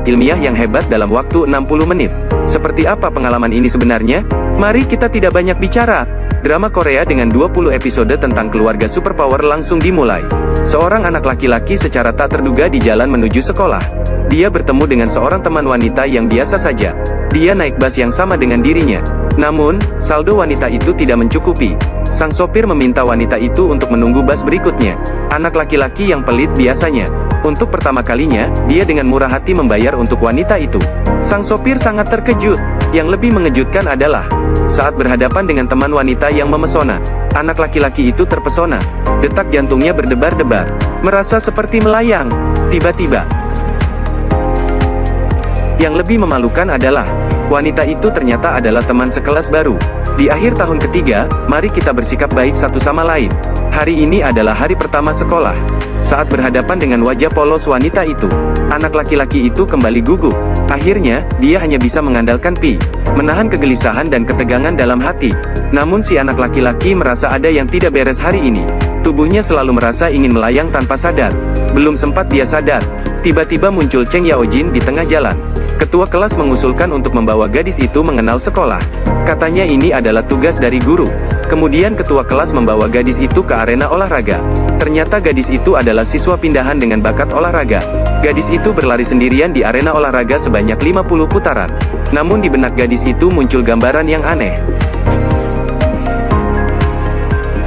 ilmiah yang hebat dalam waktu 60 menit. Seperti apa pengalaman ini sebenarnya? Mari kita tidak banyak bicara. Drama Korea dengan 20 episode tentang keluarga superpower langsung dimulai. Seorang anak laki-laki secara tak terduga di jalan menuju sekolah. Dia bertemu dengan seorang teman wanita yang biasa saja. Dia naik bus yang sama dengan dirinya. Namun, saldo wanita itu tidak mencukupi. Sang sopir meminta wanita itu untuk menunggu bus berikutnya. Anak laki-laki yang pelit biasanya. Untuk pertama kalinya, dia dengan murah hati membayar untuk wanita itu. Sang sopir sangat terkejut. Yang lebih mengejutkan adalah, saat berhadapan dengan teman wanita yang memesona, anak laki-laki itu terpesona. Detak jantungnya berdebar-debar. Merasa seperti melayang. Tiba-tiba, yang lebih memalukan adalah, wanita itu ternyata adalah teman sekelas baru. Di akhir tahun ketiga, mari kita bersikap baik satu sama lain. Hari ini adalah hari pertama sekolah. Saat berhadapan dengan wajah polos wanita itu, anak laki-laki itu kembali gugup. Akhirnya, dia hanya bisa mengandalkan menahan kegelisahan dan ketegangan dalam hati. Namun si anak laki-laki merasa ada yang tidak beres hari ini. Tubuhnya selalu merasa ingin melayang tanpa sadar. Belum sempat dia sadar, tiba-tiba muncul Cheng Yaojin di tengah jalan. Ketua kelas mengusulkan untuk membawa gadis itu mengenal sekolah. Katanya ini adalah tugas dari guru. Kemudian ketua kelas membawa gadis itu ke arena olahraga. Ternyata gadis itu adalah siswa pindahan dengan bakat olahraga. Gadis itu berlari sendirian di arena olahraga sebanyak 50 putaran. Namun di benak gadis itu muncul gambaran yang aneh.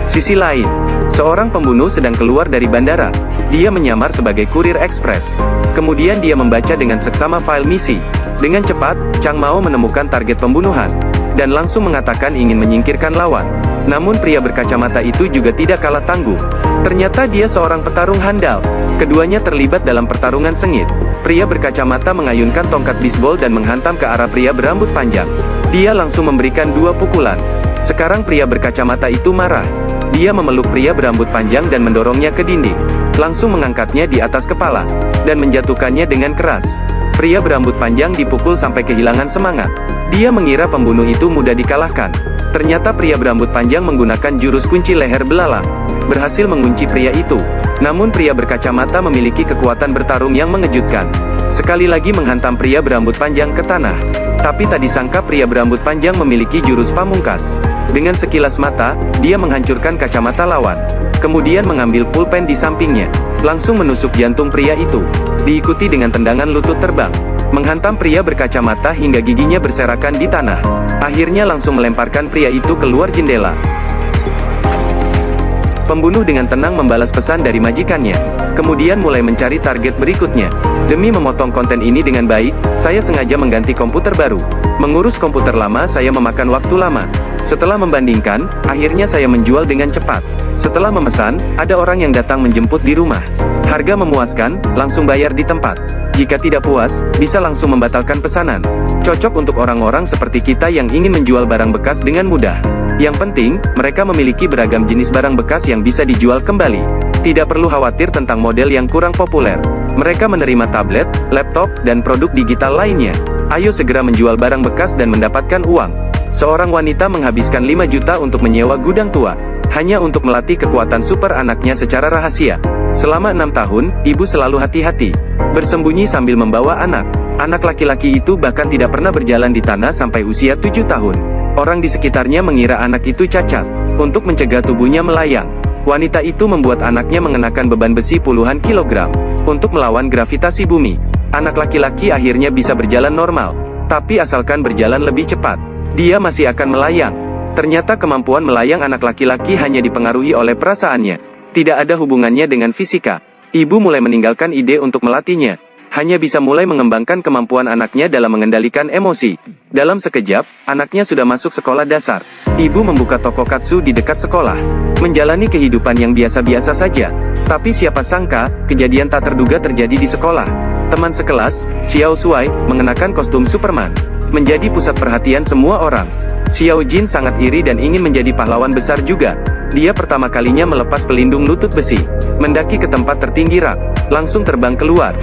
Sisi lain, seorang pembunuh sedang keluar dari bandara. Dia menyamar sebagai kurir ekspres. Kemudian dia membaca dengan seksama file misi. Dengan cepat, Chang Mao menemukan target pembunuhan, dan langsung mengatakan ingin menyingkirkan lawan. Namun pria berkacamata itu juga tidak kalah tangguh. Ternyata dia seorang petarung handal. Keduanya terlibat dalam pertarungan sengit. Pria berkacamata mengayunkan tongkat bisbol dan menghantam ke arah pria berambut panjang. Dia langsung memberikan 2 pukulan. Sekarang pria berkacamata itu marah. Dia memeluk pria berambut panjang dan mendorongnya ke dinding. Langsung mengangkatnya di atas kepala, dan menjatuhkannya dengan keras. Pria berambut panjang dipukul sampai kehilangan semangat. Dia mengira pembunuh itu mudah dikalahkan. Ternyata pria berambut panjang menggunakan jurus kunci leher belalang. Berhasil mengunci pria itu. Namun pria berkacamata memiliki kekuatan bertarung yang mengejutkan. Sekali lagi menghantam pria berambut panjang ke tanah. Tapi tak disangka pria berambut panjang memiliki jurus pamungkas. Dengan sekilas mata, dia menghancurkan kacamata lawan. Kemudian mengambil pulpen di sampingnya. Langsung menusuk jantung pria itu. Diikuti dengan tendangan lutut terbang. Menghantam pria berkacamata hingga giginya berserakan di tanah. Akhirnya langsung melemparkan pria itu keluar jendela. Pembunuh dengan tenang membalas pesan dari majikannya. Kemudian mulai mencari target berikutnya. Demi memotong konten ini dengan baik, saya sengaja mengganti komputer baru. Mengurus komputer lama saya memakan waktu lama. Setelah membandingkan, akhirnya saya menjual dengan cepat. Setelah memesan, ada orang yang datang menjemput di rumah. Harga memuaskan, langsung bayar di tempat. Jika tidak puas, bisa langsung membatalkan pesanan. Cocok untuk orang-orang seperti kita yang ingin menjual barang bekas dengan mudah. Yang penting, mereka memiliki beragam jenis barang bekas yang bisa dijual kembali. Tidak perlu khawatir tentang model yang kurang populer. Mereka menerima tablet, laptop, dan produk digital lainnya. Ayo segera menjual barang bekas dan mendapatkan uang. Seorang wanita menghabiskan 5 juta untuk menyewa gudang tua. Hanya untuk melatih kekuatan super anaknya secara rahasia. Selama 6 tahun, ibu selalu hati-hati. Bersembunyi sambil membawa anak. Anak laki-laki itu bahkan tidak pernah berjalan di tanah sampai usia 7 tahun. Orang di sekitarnya mengira anak itu cacat. Untuk mencegah tubuhnya melayang, wanita itu membuat anaknya mengenakan beban besi puluhan kilogram. Untuk melawan gravitasi bumi, anak laki-laki akhirnya bisa berjalan normal. Tapi asalkan berjalan lebih cepat, dia masih akan melayang. Ternyata kemampuan melayang anak laki-laki hanya dipengaruhi oleh perasaannya. Tidak ada hubungannya dengan fisika. Ibu mulai meninggalkan ide untuk melatihnya. Hanya bisa mulai mengembangkan kemampuan anaknya dalam mengendalikan emosi. Dalam sekejap, anaknya sudah masuk sekolah dasar. Ibu membuka toko katsu di dekat sekolah. Menjalani kehidupan yang biasa-biasa saja. Tapi siapa sangka, kejadian tak terduga terjadi di sekolah. Teman sekelas, Xiao Shuai, mengenakan kostum Superman. Menjadi pusat perhatian semua orang. Xiao Jin sangat iri dan ingin menjadi pahlawan besar juga. Dia pertama kalinya melepas pelindung lutut besi. Mendaki ke tempat tertinggi rak. Langsung terbang keluar.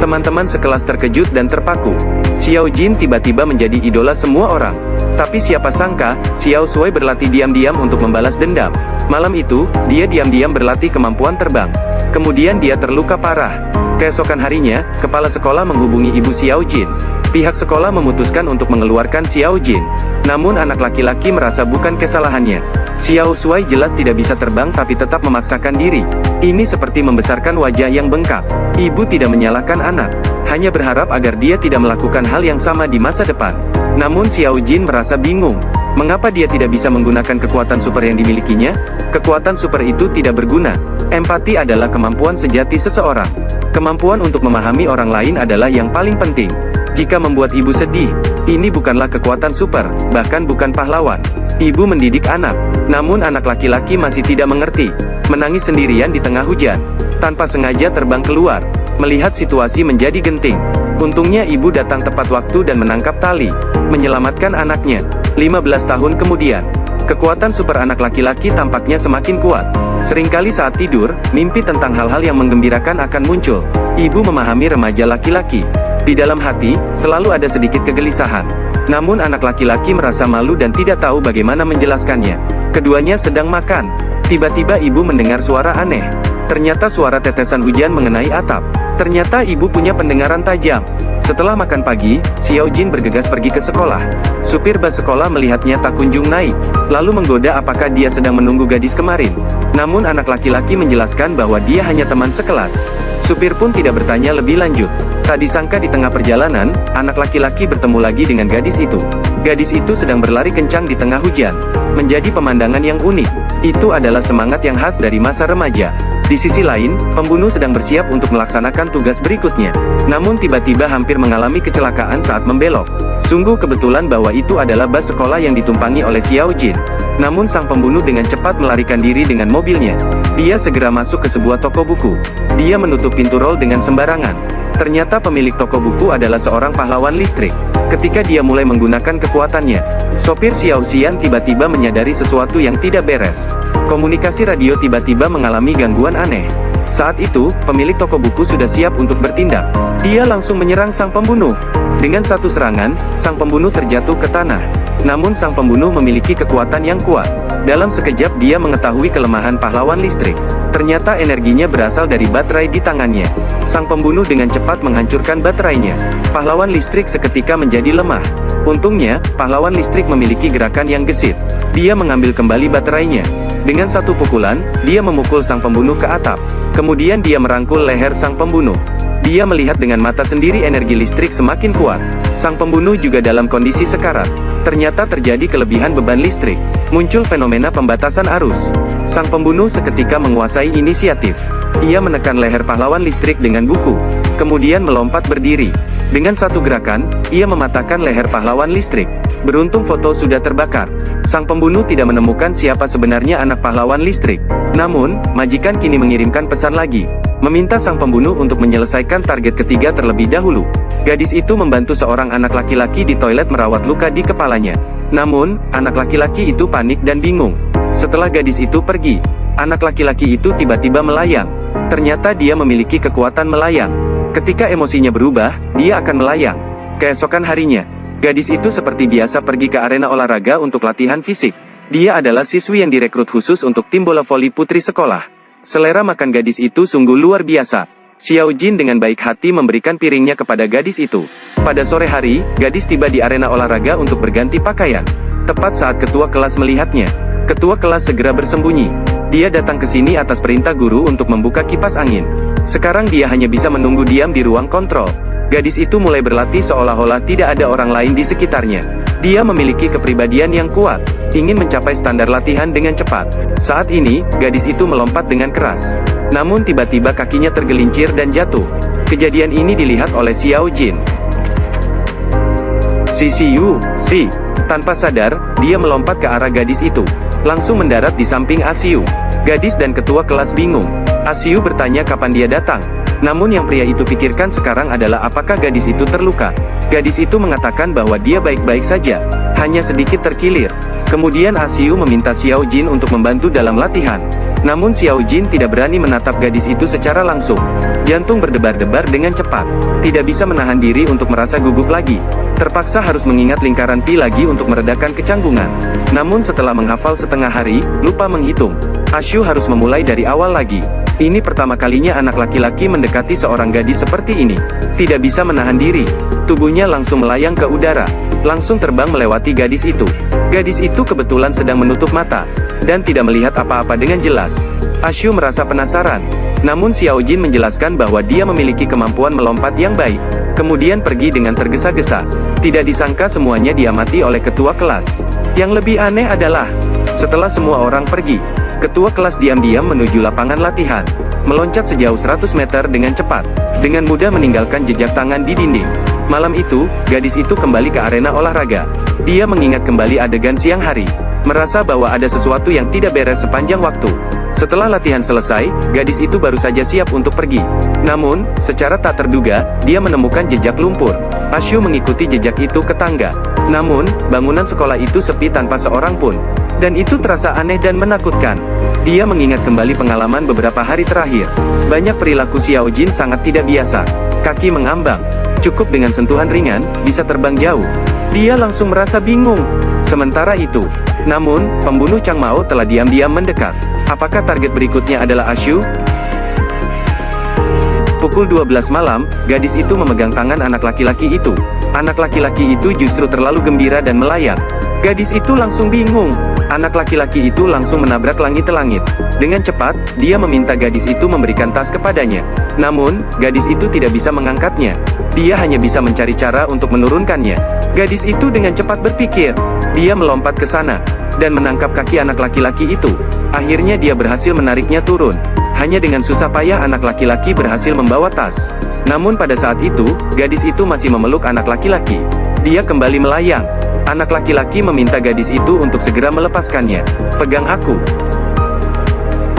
Teman-teman sekelas terkejut dan terpaku. Xiao Jin tiba-tiba menjadi idola semua orang. Tapi siapa sangka, Xiao Shuai berlatih diam-diam untuk membalas dendam. Malam itu, dia diam-diam berlatih kemampuan terbang. Kemudian dia terluka parah. Keesokan harinya, kepala sekolah menghubungi ibu Xiao Jin. Pihak sekolah memutuskan untuk mengeluarkan Xiao Jin. Namun anak laki-laki merasa bukan kesalahannya. Xiao Shuai jelas tidak bisa terbang tapi tetap memaksakan diri. Ini seperti membesarkan wajah yang bengkak. Ibu tidak menyalahkan anak, hanya berharap agar dia tidak melakukan hal yang sama di masa depan. Namun Xiao Jin merasa bingung. Mengapa dia tidak bisa menggunakan kekuatan super yang dimilikinya? Kekuatan super itu tidak berguna. Empati adalah kemampuan sejati seseorang. Kemampuan untuk memahami orang lain adalah yang paling penting. Jika membuat ibu sedih, ini bukanlah kekuatan super, bahkan bukan pahlawan. Ibu mendidik anak, namun anak laki-laki masih tidak mengerti. Menangis sendirian di tengah hujan. Tanpa sengaja terbang keluar. Melihat situasi menjadi genting. Untungnya ibu datang tepat waktu dan menangkap tali. Menyelamatkan anaknya. 15 tahun kemudian, kekuatan super anak laki-laki tampaknya semakin kuat. Seringkali saat tidur, mimpi tentang hal-hal yang menggembirakan akan muncul. Ibu memahami remaja laki-laki. Di dalam hati, selalu ada sedikit kegelisahan. Namun anak laki-laki merasa malu dan tidak tahu bagaimana menjelaskannya. Keduanya sedang makan. Tiba-tiba ibu mendengar suara aneh. Ternyata suara tetesan hujan mengenai atap. Ternyata ibu punya pendengaran tajam. Setelah makan pagi, Xiao Jin bergegas pergi ke sekolah. Supir bus sekolah melihatnya tak kunjung naik, lalu menggoda apakah dia sedang menunggu gadis kemarin. Namun anak laki-laki menjelaskan bahwa dia hanya teman sekelas. Supir pun tidak bertanya lebih lanjut. Tak disangka di tengah perjalanan, anak laki-laki bertemu lagi dengan gadis itu. Gadis itu sedang berlari kencang di tengah hujan. Menjadi pemandangan yang unik. Itu adalah semangat yang khas dari masa remaja. Di sisi lain, pembunuh sedang bersiap untuk melaksanakan tugas berikutnya. Namun tiba-tiba hampir mengalami kecelakaan saat membelok. Sungguh kebetulan bahwa itu adalah bus sekolah yang ditumpangi oleh Xiao Jin. Namun sang pembunuh dengan cepat melarikan diri dengan mobilnya. Dia segera masuk ke sebuah toko buku. Dia menutup pintu rol dengan sembarangan. Ternyata pemilik toko buku adalah seorang pahlawan listrik. Ketika dia mulai menggunakan kekuatannya, sopir Xiao Xian tiba-tiba menyadari sesuatu yang tidak beres. Komunikasi radio tiba-tiba mengalami gangguan aneh. Saat itu, pemilik toko buku sudah siap untuk bertindak. Dia langsung menyerang sang pembunuh. Dengan satu serangan, sang pembunuh terjatuh ke tanah. Namun sang pembunuh memiliki kekuatan yang kuat. Dalam sekejap dia mengetahui kelemahan pahlawan listrik. Ternyata energinya berasal dari baterai di tangannya. Sang pembunuh dengan cepat menghancurkan baterainya. Pahlawan listrik seketika menjadi lemah. Untungnya, pahlawan listrik memiliki gerakan yang gesit. Dia mengambil kembali baterainya. Dengan satu pukulan, dia memukul sang pembunuh ke atap. Kemudian dia merangkul leher sang pembunuh. Dia melihat dengan mata sendiri energi listrik semakin kuat. Sang pembunuh juga dalam kondisi sekarat. Ternyata terjadi kelebihan beban listrik. Muncul fenomena pembatasan arus. Sang pembunuh seketika menguasai inisiatif. Ia menekan leher pahlawan listrik dengan buku. Kemudian melompat berdiri. Dengan satu gerakan, ia mematahkan leher pahlawan listrik. Beruntung foto sudah terbakar. Sang pembunuh tidak menemukan siapa sebenarnya anak pahlawan listrik. Namun, majikan kini mengirimkan pesan lagi. Meminta sang pembunuh untuk menyelesaikan target ketiga terlebih dahulu. Gadis itu membantu seorang anak laki-laki di toilet merawat luka di kepalanya. Namun, anak laki-laki itu panik dan bingung. Setelah gadis itu pergi, anak laki-laki itu tiba-tiba melayang. Ternyata dia memiliki kekuatan melayang. Ketika emosinya berubah, dia akan melayang. Keesokan harinya, gadis itu seperti biasa pergi ke arena olahraga untuk latihan fisik. Dia adalah siswi yang direkrut khusus untuk tim bola voli putri sekolah. Selera makan gadis itu sungguh luar biasa. Xiao Jin dengan baik hati memberikan piringnya kepada gadis itu. Pada sore hari, gadis tiba di arena olahraga untuk berganti pakaian. Tepat saat ketua kelas melihatnya, ketua kelas segera bersembunyi. Dia datang ke sini atas perintah guru untuk membuka kipas angin. Sekarang dia hanya bisa menunggu diam di ruang kontrol. Gadis itu mulai berlatih seolah-olah tidak ada orang lain di sekitarnya. Dia memiliki kepribadian yang kuat, ingin mencapai standar latihan dengan cepat. Saat ini, gadis itu melompat dengan keras. Namun tiba-tiba kakinya tergelincir dan jatuh. Kejadian ini dilihat oleh Xiao Jin. Si. Tanpa sadar, dia melompat ke arah gadis itu. Langsung mendarat di samping Asiu. Gadis dan ketua kelas bingung. Asiu bertanya kapan dia datang. Namun yang pria itu pikirkan sekarang adalah apakah gadis itu terluka. Gadis itu mengatakan bahwa dia baik-baik saja, hanya sedikit terkilir. Kemudian Asiu meminta Xiao Jin untuk membantu dalam latihan. Namun Xiao Jin tidak berani menatap gadis itu secara langsung. Jantung berdebar-debar dengan cepat. Tidak bisa menahan diri untuk merasa gugup lagi. Terpaksa harus mengingat lingkaran pi lagi untuk meredakan kecanggungan. Namun setelah menghafal setengah hari, lupa menghitung. Ashu harus memulai dari awal lagi. Ini pertama kalinya anak laki-laki mendekati seorang gadis seperti ini. Tidak bisa menahan diri. Tubuhnya langsung melayang ke udara. Langsung terbang melewati gadis itu. Gadis itu kebetulan sedang menutup mata. Dan tidak melihat apa-apa dengan jelas. Ashu merasa penasaran. Namun Xiao Jin menjelaskan bahwa dia memiliki kemampuan melompat yang baik. Kemudian pergi dengan tergesa-gesa. Tidak disangka semuanya diamati oleh ketua kelas. Yang lebih aneh adalah, setelah semua orang pergi, ketua kelas diam-diam menuju lapangan latihan. Meloncat sejauh 100 meter dengan cepat. Dengan mudah meninggalkan jejak tangan di dinding. Malam itu, gadis itu kembali ke arena olahraga. Dia mengingat kembali adegan siang hari. Merasa bahwa ada sesuatu yang tidak beres sepanjang waktu. Setelah latihan selesai, gadis itu baru saja siap untuk pergi. Namun, secara tak terduga, dia menemukan jejak lumpur. Ashu mengikuti jejak itu ke tangga. Namun, bangunan sekolah itu sepi tanpa seorang pun. Dan itu terasa aneh dan menakutkan. Dia mengingat kembali pengalaman beberapa hari terakhir. Banyak perilaku Xiao Jin sangat tidak biasa. Kaki mengambang. Cukup dengan sentuhan ringan, bisa terbang jauh. Dia langsung merasa bingung. Sementara itu, namun, pembunuh Chang Mao telah diam-diam mendekat. Apakah target berikutnya adalah Ashu? Pukul 12 malam, gadis itu memegang tangan anak laki-laki itu. Anak laki-laki itu justru terlalu gembira dan melayang. Gadis itu langsung bingung. Anak laki-laki itu langsung menabrak langit-langit. Dengan cepat, dia meminta gadis itu memberikan tas kepadanya. Namun, gadis itu tidak bisa mengangkatnya. Dia hanya bisa mencari cara untuk menurunkannya. Gadis itu dengan cepat berpikir. Dia melompat ke sana dan menangkap kaki anak laki-laki itu. Akhirnya dia berhasil menariknya turun. Hanya dengan susah payah anak laki-laki berhasil membawa tas. Namun pada saat itu, gadis itu masih memeluk anak laki-laki. Dia kembali melayang. Anak laki-laki meminta gadis itu untuk segera melepaskannya. Pegang aku.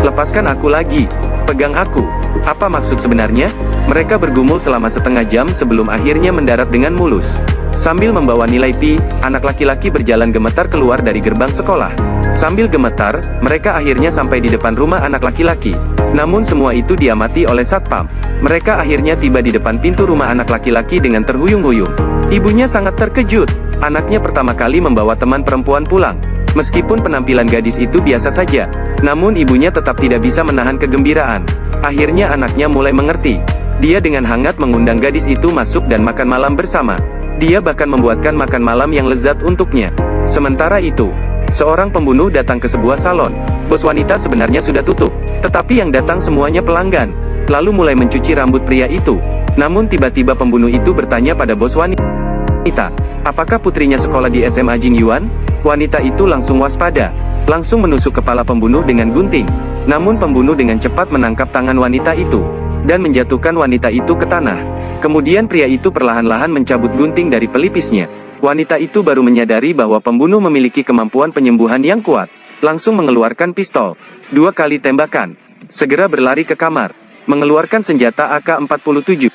Lepaskan aku lagi. Pegang aku. Apa maksud sebenarnya? Mereka bergumul selama setengah jam sebelum akhirnya mendarat dengan mulus. Sambil membawa nilai pi, anak laki-laki berjalan gemetar keluar dari gerbang sekolah. Sambil gemetar, mereka akhirnya sampai di depan rumah anak laki-laki. Namun semua itu diamati oleh satpam. Mereka akhirnya tiba di depan pintu rumah anak laki-laki dengan terhuyung-huyung. Ibunya sangat terkejut. Anaknya pertama kali membawa teman perempuan pulang. Meskipun penampilan gadis itu biasa saja, namun ibunya tetap tidak bisa menahan kegembiraan. Akhirnya anaknya mulai mengerti. Dia dengan hangat mengundang gadis itu masuk dan makan malam bersama. Dia bahkan membuatkan makan malam yang lezat untuknya. Sementara itu, seorang pembunuh datang ke sebuah salon. Bos wanita sebenarnya sudah tutup, tetapi yang datang semuanya pelanggan. Lalu mulai mencuci rambut pria itu. Namun tiba-tiba pembunuh itu bertanya pada bos wanita, apakah putrinya sekolah di SMA Jingyuan? Wanita itu langsung waspada. Langsung menusuk kepala pembunuh dengan gunting. Namun pembunuh dengan cepat menangkap tangan wanita itu dan menjatuhkan wanita itu ke tanah. Kemudian pria itu perlahan-lahan mencabut gunting dari pelipisnya. Wanita itu baru menyadari bahwa pembunuh memiliki kemampuan penyembuhan yang kuat. Langsung mengeluarkan pistol. 2 kali tembakan. Segera berlari ke kamar. Mengeluarkan senjata AK-47.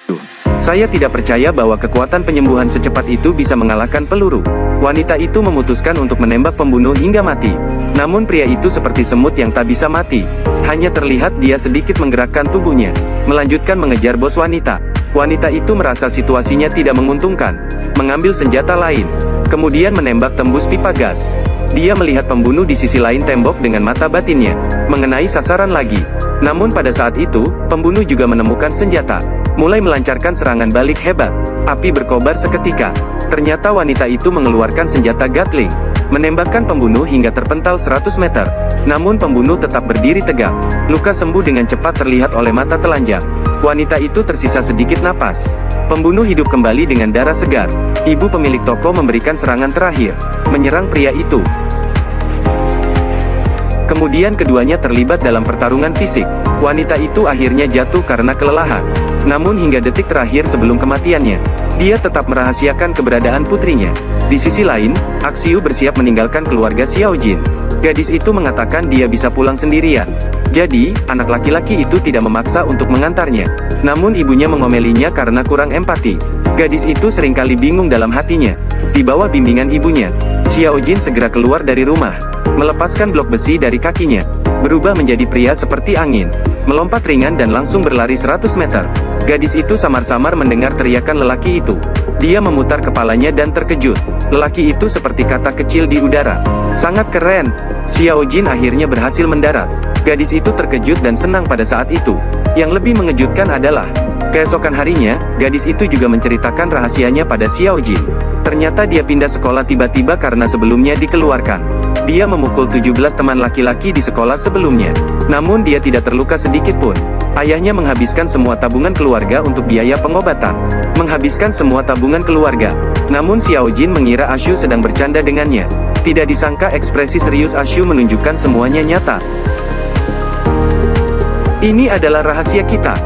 Saya tidak percaya bahwa kekuatan penyembuhan secepat itu bisa mengalahkan peluru. Wanita itu memutuskan untuk menembak pembunuh hingga mati. Namun pria itu seperti semut yang tak bisa mati. Hanya terlihat dia sedikit menggerakkan tubuhnya. Melanjutkan mengejar bos wanita. Wanita itu merasa situasinya tidak menguntungkan. Mengambil senjata lain. Kemudian menembak tembus pipa gas. Dia melihat pembunuh di sisi lain tembok dengan mata batinnya. Mengenai sasaran lagi. Namun pada saat itu, pembunuh juga menemukan senjata. Mulai melancarkan serangan balik hebat. Api berkobar seketika. Ternyata wanita itu mengeluarkan senjata Gatling. Menembakkan pembunuh hingga terpental 100 meter. Namun pembunuh tetap berdiri tegak. Luka sembuh dengan cepat terlihat oleh mata telanjang. Wanita itu tersisa sedikit napas. Pembunuh hidup kembali dengan darah segar. Ibu pemilik toko memberikan serangan terakhir. Menyerang pria itu. Kemudian keduanya terlibat dalam pertarungan fisik. Wanita itu akhirnya jatuh karena kelelahan. Namun hingga detik terakhir sebelum kematiannya, dia tetap merahasiakan keberadaan putrinya. Di sisi lain, Axiu bersiap meninggalkan keluarga Xiao Jin. Gadis itu mengatakan dia bisa pulang sendirian. Jadi, anak laki-laki itu tidak memaksa untuk mengantarnya. Namun ibunya mengomelinya karena kurang empati. Gadis itu seringkali bingung dalam hatinya. Di bawah bimbingan ibunya, Xiao Jin segera keluar dari rumah. Melepaskan blok besi dari kakinya. Berubah menjadi pria seperti angin. melompat ringan dan langsung berlari 100 meter. Gadis itu samar-samar mendengar teriakan lelaki itu. Dia memutar kepalanya dan terkejut. Lelaki itu seperti katak kecil di udara. Sangat keren. Xiao Jin akhirnya berhasil mendarat. Gadis itu terkejut dan senang pada saat itu. Yang lebih mengejutkan adalah, keesokan harinya, gadis itu juga menceritakan rahasianya pada Xiao Jin. Ternyata dia pindah sekolah tiba-tiba karena sebelumnya dikeluarkan. Dia memukul 17 teman laki-laki di sekolah sebelumnya. Namun dia tidak terluka sedikit pun. Ayahnya menghabiskan semua tabungan keluarga untuk biaya pengobatan. Menghabiskan semua tabungan keluarga. Namun Xiao Jin mengira Ashu sedang bercanda dengannya. Tidak disangka ekspresi serius Ashu menunjukkan semuanya nyata. Ini adalah rahasia kita.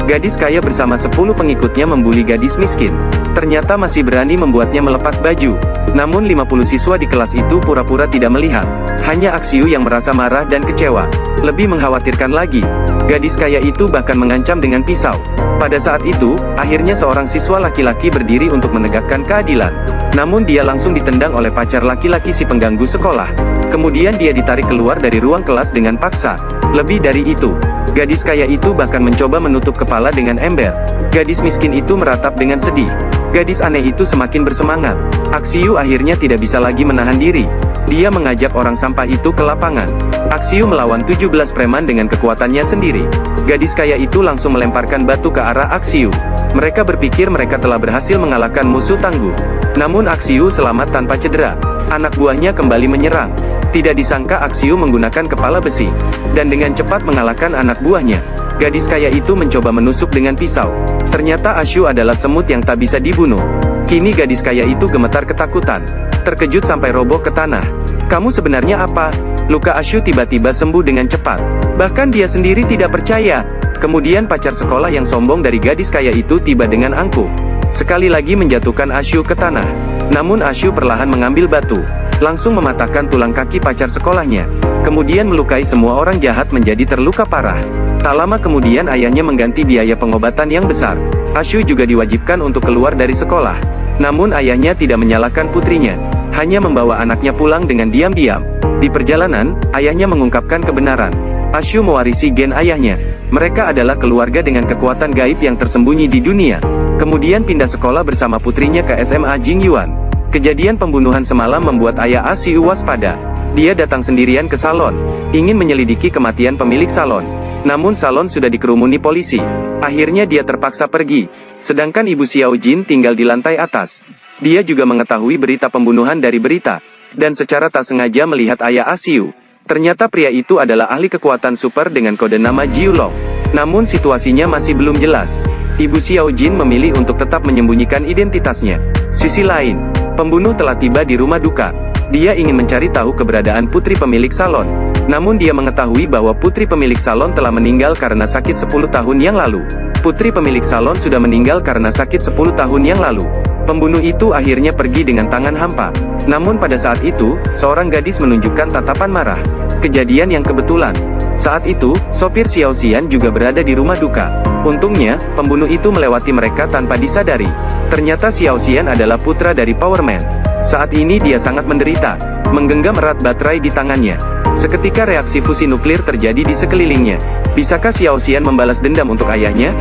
Gadis kaya bersama 10 pengikutnya membuli gadis miskin. Ternyata masih berani membuatnya melepas baju. Namun 50 siswa di kelas itu pura-pura tidak melihat. Hanya Axiu yang merasa marah dan kecewa. Lebih mengkhawatirkan lagi, gadis kaya itu bahkan mengancam dengan pisau. Pada saat itu, akhirnya seorang siswa laki-laki berdiri untuk menegakkan keadilan. Namun dia langsung ditendang oleh pacar laki-laki si pengganggu sekolah. Kemudian dia ditarik keluar dari ruang kelas dengan paksa. Lebih dari itu, gadis kaya itu bahkan mencoba menutup kepala dengan ember. Gadis miskin itu meratap dengan sedih. Gadis aneh itu semakin bersemangat. Axiu akhirnya tidak bisa lagi menahan diri. Dia mengajak orang sampah itu ke lapangan. Axiu melawan 17 preman dengan kekuatannya sendiri. Gadis kaya itu langsung melemparkan batu ke arah Axiu. Mereka berpikir mereka telah berhasil mengalahkan musuh tangguh. Namun Axiu selamat tanpa cedera. Anak buahnya kembali menyerang. Tidak disangka Axiu menggunakan kepala besi. Dan dengan cepat mengalahkan anak buahnya. Gadis kaya itu mencoba menusuk dengan pisau. Ternyata Ashu adalah semut yang tak bisa dibunuh. Kini gadis kaya itu gemetar ketakutan. Terkejut sampai roboh ke tanah. Kamu sebenarnya apa? Luka Ashu tiba-tiba sembuh dengan cepat. Bahkan dia sendiri tidak percaya. Kemudian pacar sekolah yang sombong dari gadis kaya itu tiba dengan angkuh. Sekali lagi menjatuhkan Ashu ke tanah. Namun Ashu perlahan mengambil batu. Langsung mematahkan tulang kaki pacar sekolahnya. Kemudian melukai semua orang jahat menjadi terluka parah. Tak lama kemudian ayahnya mengganti biaya pengobatan yang besar. Ashu juga diwajibkan untuk keluar dari sekolah. Namun ayahnya tidak menyalahkan putrinya. Hanya membawa anaknya pulang dengan diam-diam. Di perjalanan, ayahnya mengungkapkan kebenaran. Ashu mewarisi gen ayahnya. Mereka adalah keluarga dengan kekuatan gaib yang tersembunyi di dunia. Kemudian pindah sekolah bersama putrinya ke SMA Jingyuan. Kejadian pembunuhan semalam membuat ayah Ashu waspada. Dia datang sendirian ke salon, ingin menyelidiki kematian pemilik salon. Namun salon sudah dikerumuni polisi. Akhirnya dia terpaksa pergi. Sedangkan ibu Xiao Jin tinggal di lantai atas. Dia juga mengetahui berita pembunuhan dari berita. Dan secara tak sengaja melihat ayah Ashu. Ternyata pria itu adalah ahli kekuatan super dengan kode nama Jiulong. Namun situasinya masih belum jelas. Ibu Xiao Jin memilih untuk tetap menyembunyikan identitasnya. Sisi lain, pembunuh telah tiba di rumah duka. Dia ingin mencari tahu keberadaan putri pemilik salon. Namun dia mengetahui bahwa putri pemilik salon telah meninggal karena sakit 10 tahun yang lalu. Putri pemilik salon sudah meninggal karena sakit 10 tahun yang lalu. Pembunuh itu akhirnya pergi dengan tangan hampa. Namun pada saat itu, seorang gadis menunjukkan tatapan marah. Kejadian yang kebetulan. Saat itu, sopir Xiao Xian juga berada di rumah duka. Untungnya, pembunuh itu melewati mereka tanpa disadari. Ternyata Xiao Xian adalah putra dari Power Man. Saat ini dia sangat menderita, menggenggam erat baterai di tangannya. Seketika reaksi fusi nuklir terjadi di sekelilingnya. Bisakah Xiao Xian membalas dendam untuk ayahnya?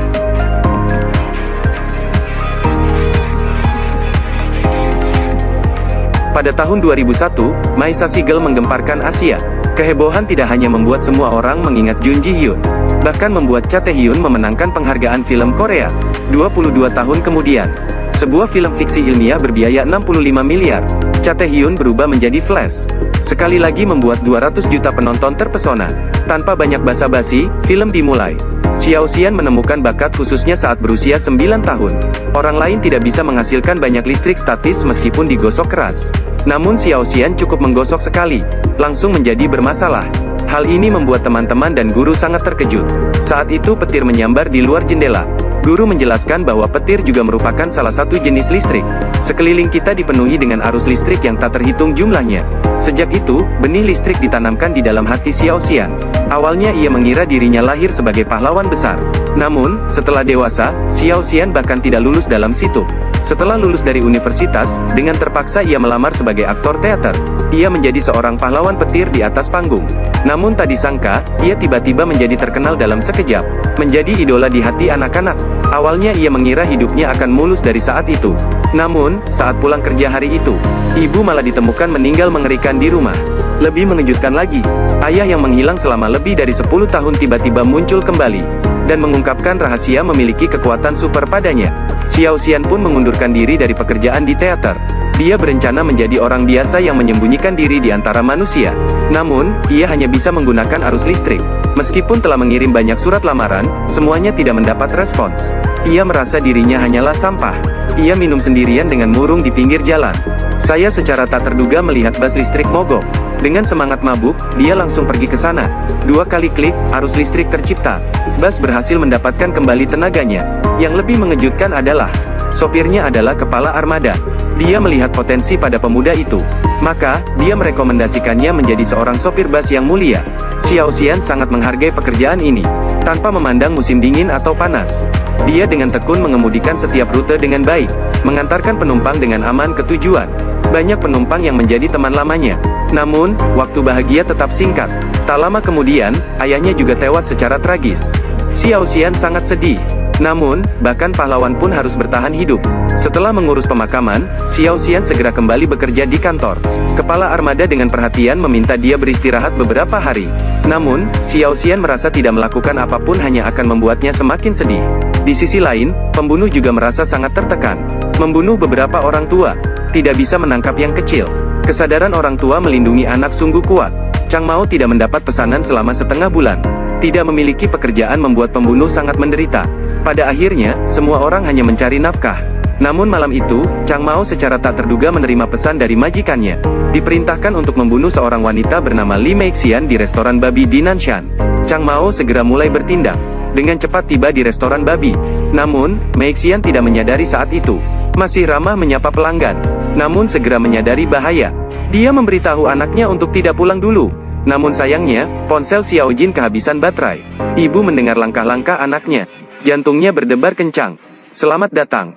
Pada tahun 2001, My Sasigel menggemparkan Asia. Kehebohan tidak hanya membuat semua orang mengingat Jun Ji Hyun, bahkan membuat Cha Tae-hyun memenangkan penghargaan film Korea. 22 tahun kemudian, sebuah film fiksi ilmiah berbiaya 65 miliar. Cha Tae-hyun berubah menjadi Flash. Sekali lagi membuat 200 juta penonton terpesona. Tanpa banyak basa-basi, film dimulai. Xiao Xian menemukan bakat khususnya saat berusia 9 tahun. Orang lain tidak bisa menghasilkan banyak listrik statis meskipun digosok keras. Namun Xiao Xian cukup menggosok sekali, langsung menjadi bermasalah. Hal ini membuat teman-teman dan guru sangat terkejut. Saat itu petir menyambar di luar jendela. Guru menjelaskan bahwa petir juga merupakan salah satu jenis listrik. Sekeliling kita dipenuhi dengan arus listrik yang tak terhitung jumlahnya. Sejak itu, benih listrik ditanamkan di dalam hati Xiao Xian. Awalnya ia mengira dirinya lahir sebagai pahlawan besar. Namun, setelah dewasa, Xiao Xian bahkan tidak lulus dalam situ. Setelah lulus dari universitas, dengan terpaksa ia melamar sebagai aktor teater. ia menjadi seorang pahlawan petir di atas panggung. Namun tak disangka, ia tiba-tiba menjadi terkenal dalam sekejap, menjadi idola di hati anak-anak. Awalnya ia mengira hidupnya akan mulus dari saat itu. Namun, saat pulang kerja hari itu, ibu malah ditemukan meninggal mengerikan di rumah. Lebih mengejutkan lagi, ayah yang menghilang selama lebih dari 10 tahun tiba-tiba muncul kembali, dan mengungkapkan rahasia memiliki kekuatan super padanya. Xiao Xian pun mengundurkan diri dari pekerjaan di teater. Dia berencana menjadi orang biasa yang menyembunyikan diri di antara manusia. Namun, ia hanya bisa menggunakan arus listrik. Meskipun telah mengirim banyak surat lamaran, semuanya tidak mendapat respons. Ia merasa dirinya hanyalah sampah. Ia minum sendirian dengan murung di pinggir jalan. Saya secara tak terduga melihat bas listrik mogok. Dengan semangat mabuk, dia langsung pergi ke sana. 2 kali klik, arus listrik tercipta. Bas berhasil mendapatkan kembali tenaganya. Yang lebih mengejutkan adalah, sopirnya adalah kepala armada. Dia melihat potensi pada pemuda itu. Maka, dia merekomendasikannya menjadi seorang sopir bas yang mulia. Xiao Xian sangat menghargai pekerjaan ini. Tanpa memandang musim dingin atau panas, dia dengan tekun mengemudikan setiap rute dengan baik, mengantarkan penumpang dengan aman ke tujuan. Banyak penumpang yang menjadi teman lamanya. Namun, waktu bahagia tetap singkat. Tak lama kemudian, ayahnya juga tewas secara tragis. Xiao Xian sangat sedih. Namun, bahkan pahlawan pun harus bertahan hidup. Setelah mengurus pemakaman, Xiao Xian segera kembali bekerja di kantor. Kepala armada dengan perhatian meminta dia beristirahat beberapa hari. Namun, Xiao Xian merasa tidak melakukan apapun hanya akan membuatnya semakin sedih. Di sisi lain, pembunuh juga merasa sangat tertekan. Membunuh beberapa orang tua, tidak bisa menangkap yang kecil. Kesadaran orang tua melindungi anak sungguh kuat. Chang Mao tidak mendapat pesanan selama setengah bulan. Tidak memiliki pekerjaan membuat pembunuh sangat menderita. Pada akhirnya, semua orang hanya mencari nafkah. Namun malam itu, Chang Mao secara tak terduga menerima pesan dari majikannya. Diperintahkan untuk membunuh seorang wanita bernama Li Meixian di restoran babi di Nanshan. Chang Mao segera mulai bertindak. Dengan cepat tiba di restoran babi. Namun, Meixian tidak menyadari saat itu. Masih ramah menyapa pelanggan. Namun segera menyadari bahaya. Dia memberitahu anaknya untuk tidak pulang dulu. Namun sayangnya, ponsel Xiao Jin kehabisan baterai. Ibu mendengar langkah-langkah anaknya. Jantungnya berdebar kencang. Selamat datang.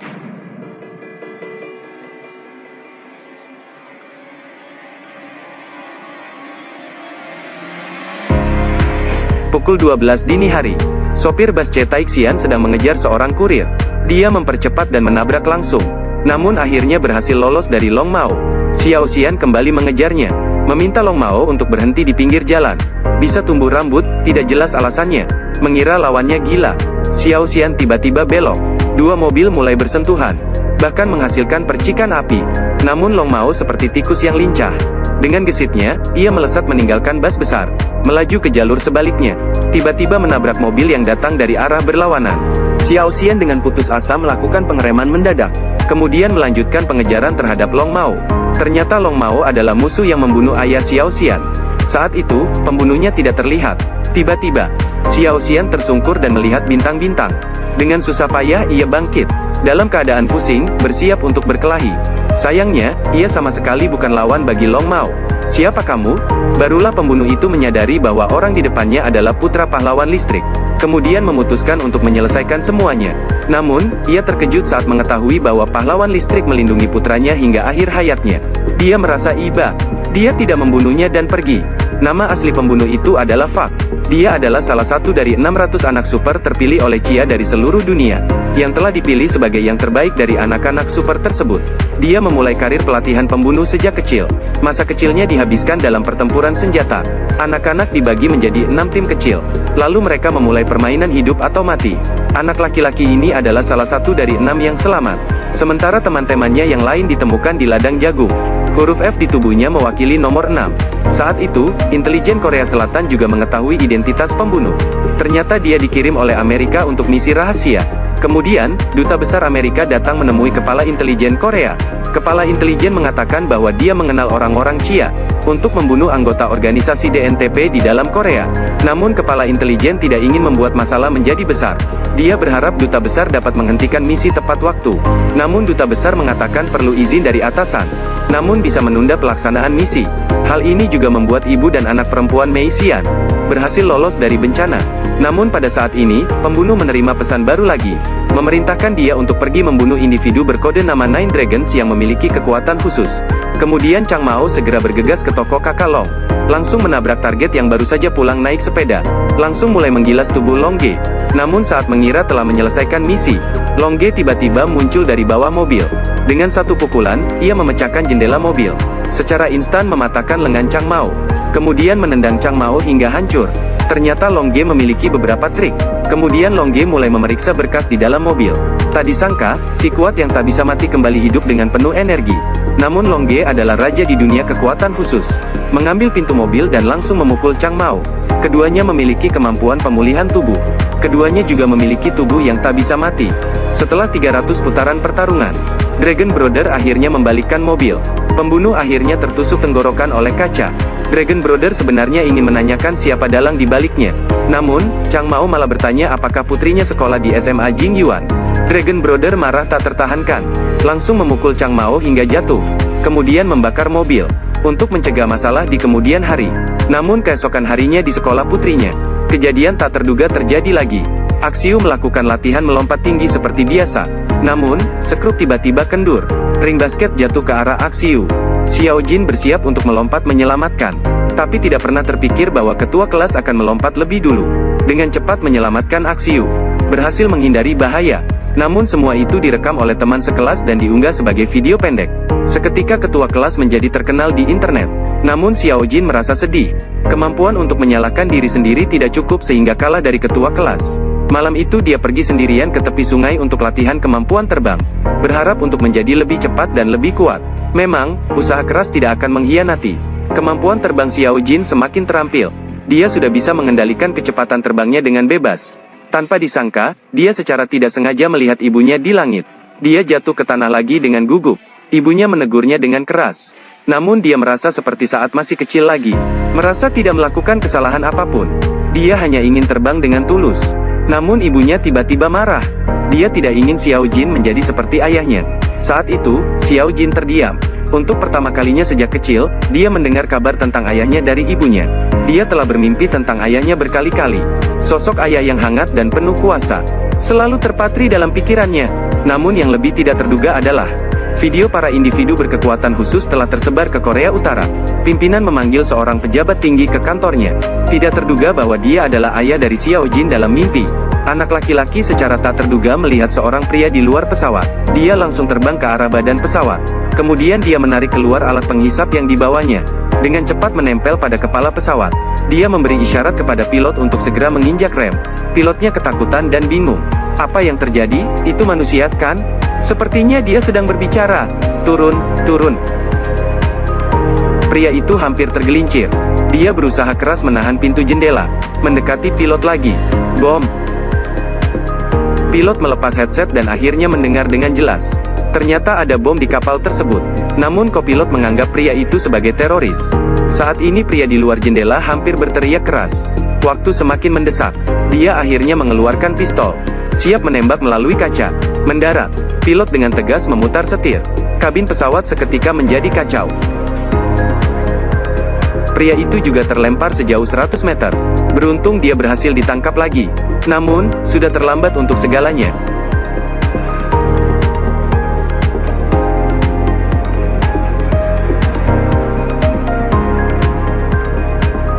Pukul 12 dini hari. Sopir bas Cetaixian sedang mengejar seorang kurir. Dia mempercepat dan menabrak langsung. Namun akhirnya berhasil lolos dari Long Mao. Xiao Xian kembali mengejarnya, meminta Long Mao untuk berhenti di pinggir jalan. Bisa tumbuh rambut, tidak jelas alasannya. Mengira lawannya gila. Xiao Xian tiba-tiba belok. 2 mobil mulai bersentuhan, bahkan menghasilkan percikan api. Namun Long Mao seperti tikus yang lincah. Dengan gesitnya, ia melesat meninggalkan bas besar, melaju ke jalur sebaliknya. Tiba-tiba menabrak mobil yang datang dari arah berlawanan. Xiao Xian dengan putus asa melakukan pengereman mendadak, kemudian melanjutkan pengejaran terhadap Long Mao. Ternyata Long Mao adalah musuh yang membunuh ayah Xiao Xian. Saat itu, pembunuhnya tidak terlihat. Tiba-tiba, Xiao Xian tersungkur dan melihat bintang-bintang. Dengan susah payah ia bangkit. Dalam keadaan pusing, bersiap untuk berkelahi. Sayangnya, ia sama sekali bukan lawan bagi Long Mao. Siapa kamu? Barulah pembunuh itu menyadari bahwa orang di depannya adalah putra pahlawan listrik. Kemudian memutuskan untuk menyelesaikan semuanya. Namun, ia terkejut saat mengetahui bahwa pahlawan listrik melindungi putranya hingga akhir hayatnya. Dia merasa iba. Dia tidak membunuhnya dan pergi. Nama asli pembunuh itu adalah Fak. Dia adalah salah satu dari 600 anak super terpilih oleh Chia dari seluruh dunia, yang telah dipilih sebagai yang terbaik dari anak-anak super tersebut. Dia memulai karir pelatihan pembunuh sejak kecil. Masa kecilnya dihabiskan dalam pertempuran senjata. Anak-anak dibagi menjadi 6 tim kecil. Lalu mereka memulai permainan hidup atau mati. Anak laki-laki ini adalah salah satu dari 6 yang selamat. Sementara teman-temannya yang lain ditemukan di ladang jagung. Huruf F di tubuhnya mewakili nomor 6. Saat itu, intelijen Korea Selatan juga mengetahui identitas pembunuh. Ternyata dia dikirim oleh Amerika untuk misi rahasia. Kemudian, Duta Besar Amerika datang menemui Kepala Intelijen Korea. Kepala Intelijen mengatakan bahwa dia mengenal orang-orang Chia untuk membunuh anggota organisasi DNTP di dalam Korea. Namun Kepala Intelijen tidak ingin membuat masalah menjadi besar. Dia berharap Duta Besar dapat menghentikan misi tepat waktu. Namun Duta Besar mengatakan perlu izin dari atasan, namun bisa menunda pelaksanaan misi. Hal ini juga membuat ibu dan anak perempuan Mei Xian berhasil lolos dari bencana. Namun pada saat ini, pembunuh menerima pesan baru lagi, memerintahkan dia untuk pergi membunuh individu berkode nama Nine Dragons yang memiliki kekuatan khusus. Kemudian Chang Mao segera bergegas ke toko Kakak Long. Langsung menabrak target yang baru saja pulang naik sepeda. Langsung mulai menggilas tubuh Long Ge. Namun saat mengira telah menyelesaikan misi, Long Ge tiba-tiba muncul dari bawah mobil. Dengan satu pukulan, ia memecahkan jendela mobil. Secara instan mematahkan lengan Chang Mao. Kemudian menendang Chang Mao hingga hancur. Ternyata Long Ge memiliki beberapa trik. Kemudian Long Ge mulai memeriksa berkas di dalam mobil. Tak disangka, si kuat yang tak bisa mati kembali hidup dengan penuh energi. Namun Long Ge adalah raja di dunia kekuatan khusus. Mengambil pintu mobil dan langsung memukul Chang Mao. Keduanya memiliki kemampuan pemulihan tubuh. Keduanya juga memiliki tubuh yang tak bisa mati. Setelah 300 putaran pertarungan, Dragon Brother akhirnya membalikkan mobil. Pembunuh akhirnya tertusuk tenggorokan oleh kaca. Dragon Brother sebenarnya ingin menanyakan siapa dalang di baliknya. Namun, Chang Mao malah bertanya apakah putrinya sekolah di SMA Jing Yuan. Dragon Brother marah tak tertahankan. Langsung memukul Chang Mao hingga jatuh. Kemudian membakar mobil. Untuk mencegah masalah di kemudian hari. Namun keesokan harinya di sekolah putrinya, kejadian tak terduga terjadi lagi. Axiu melakukan latihan melompat tinggi seperti biasa. Namun, sekrup tiba-tiba kendur. Ring basket jatuh ke arah Axiu. Xiao Jin bersiap untuk melompat menyelamatkan. Tapi tidak pernah terpikir bahwa ketua kelas akan melompat lebih dulu. Dengan cepat menyelamatkan Axiu. Berhasil menghindari bahaya. Namun semua itu direkam oleh teman sekelas dan diunggah sebagai video pendek. Seketika ketua kelas menjadi terkenal di internet. Namun Xiao Jin merasa sedih. Kemampuan untuk menyalahkan diri sendiri tidak cukup sehingga kalah dari ketua kelas. Malam itu dia pergi sendirian ke tepi sungai untuk latihan kemampuan terbang. Berharap untuk menjadi lebih cepat dan lebih kuat. Memang, usaha keras tidak akan mengkhianati. Kemampuan terbang Xiao Jin semakin terampil. Dia sudah bisa mengendalikan kecepatan terbangnya dengan bebas. Tanpa disangka, dia secara tidak sengaja melihat ibunya di langit. Dia jatuh ke tanah lagi dengan gugup. Ibunya menegurnya dengan keras. Namun dia merasa seperti saat masih kecil lagi. Merasa tidak melakukan kesalahan apapun. Dia hanya ingin terbang dengan tulus. Namun ibunya tiba-tiba marah. Dia tidak ingin Xiao Jin menjadi seperti ayahnya. Saat itu, Xiao Jin terdiam. Untuk pertama kalinya sejak kecil, dia mendengar kabar tentang ayahnya dari ibunya. Dia telah bermimpi tentang ayahnya berkali-kali. Sosok ayah yang hangat dan penuh kuasa selalu terpatri dalam pikirannya. Namun yang lebih tidak terduga adalah video para individu berkekuatan khusus telah tersebar ke Korea Utara. Pimpinan memanggil seorang pejabat tinggi ke kantornya. Tidak terduga bahwa dia adalah ayah dari Xiao Jin dalam mimpi. Anak laki-laki secara tak terduga melihat seorang pria di luar pesawat. Dia langsung terbang ke arah badan pesawat. Kemudian dia menarik keluar alat penghisap yang dibawanya. Dengan cepat menempel pada kepala pesawat. Dia memberi isyarat kepada pilot untuk segera menginjak rem. Pilotnya ketakutan dan bingung. Apa yang terjadi? Itu manusia kan? Sepertinya dia sedang berbicara. Turun, turun. Pria itu hampir tergelincir. Dia berusaha keras menahan pintu jendela. Mendekati pilot lagi. Bom. Pilot melepas headset dan akhirnya mendengar dengan jelas. Ternyata ada bom di kapal tersebut. Namun kopilot menganggap pria itu sebagai teroris. Saat ini pria di luar jendela hampir berteriak keras. Waktu semakin mendesak. Dia akhirnya mengeluarkan pistol. Siap menembak melalui kaca. Mendarat. Pilot dengan tegas memutar setir. Kabin pesawat seketika menjadi kacau. Pria itu juga terlempar sejauh 100 meter. Beruntung dia berhasil ditangkap lagi. Namun, sudah terlambat untuk segalanya.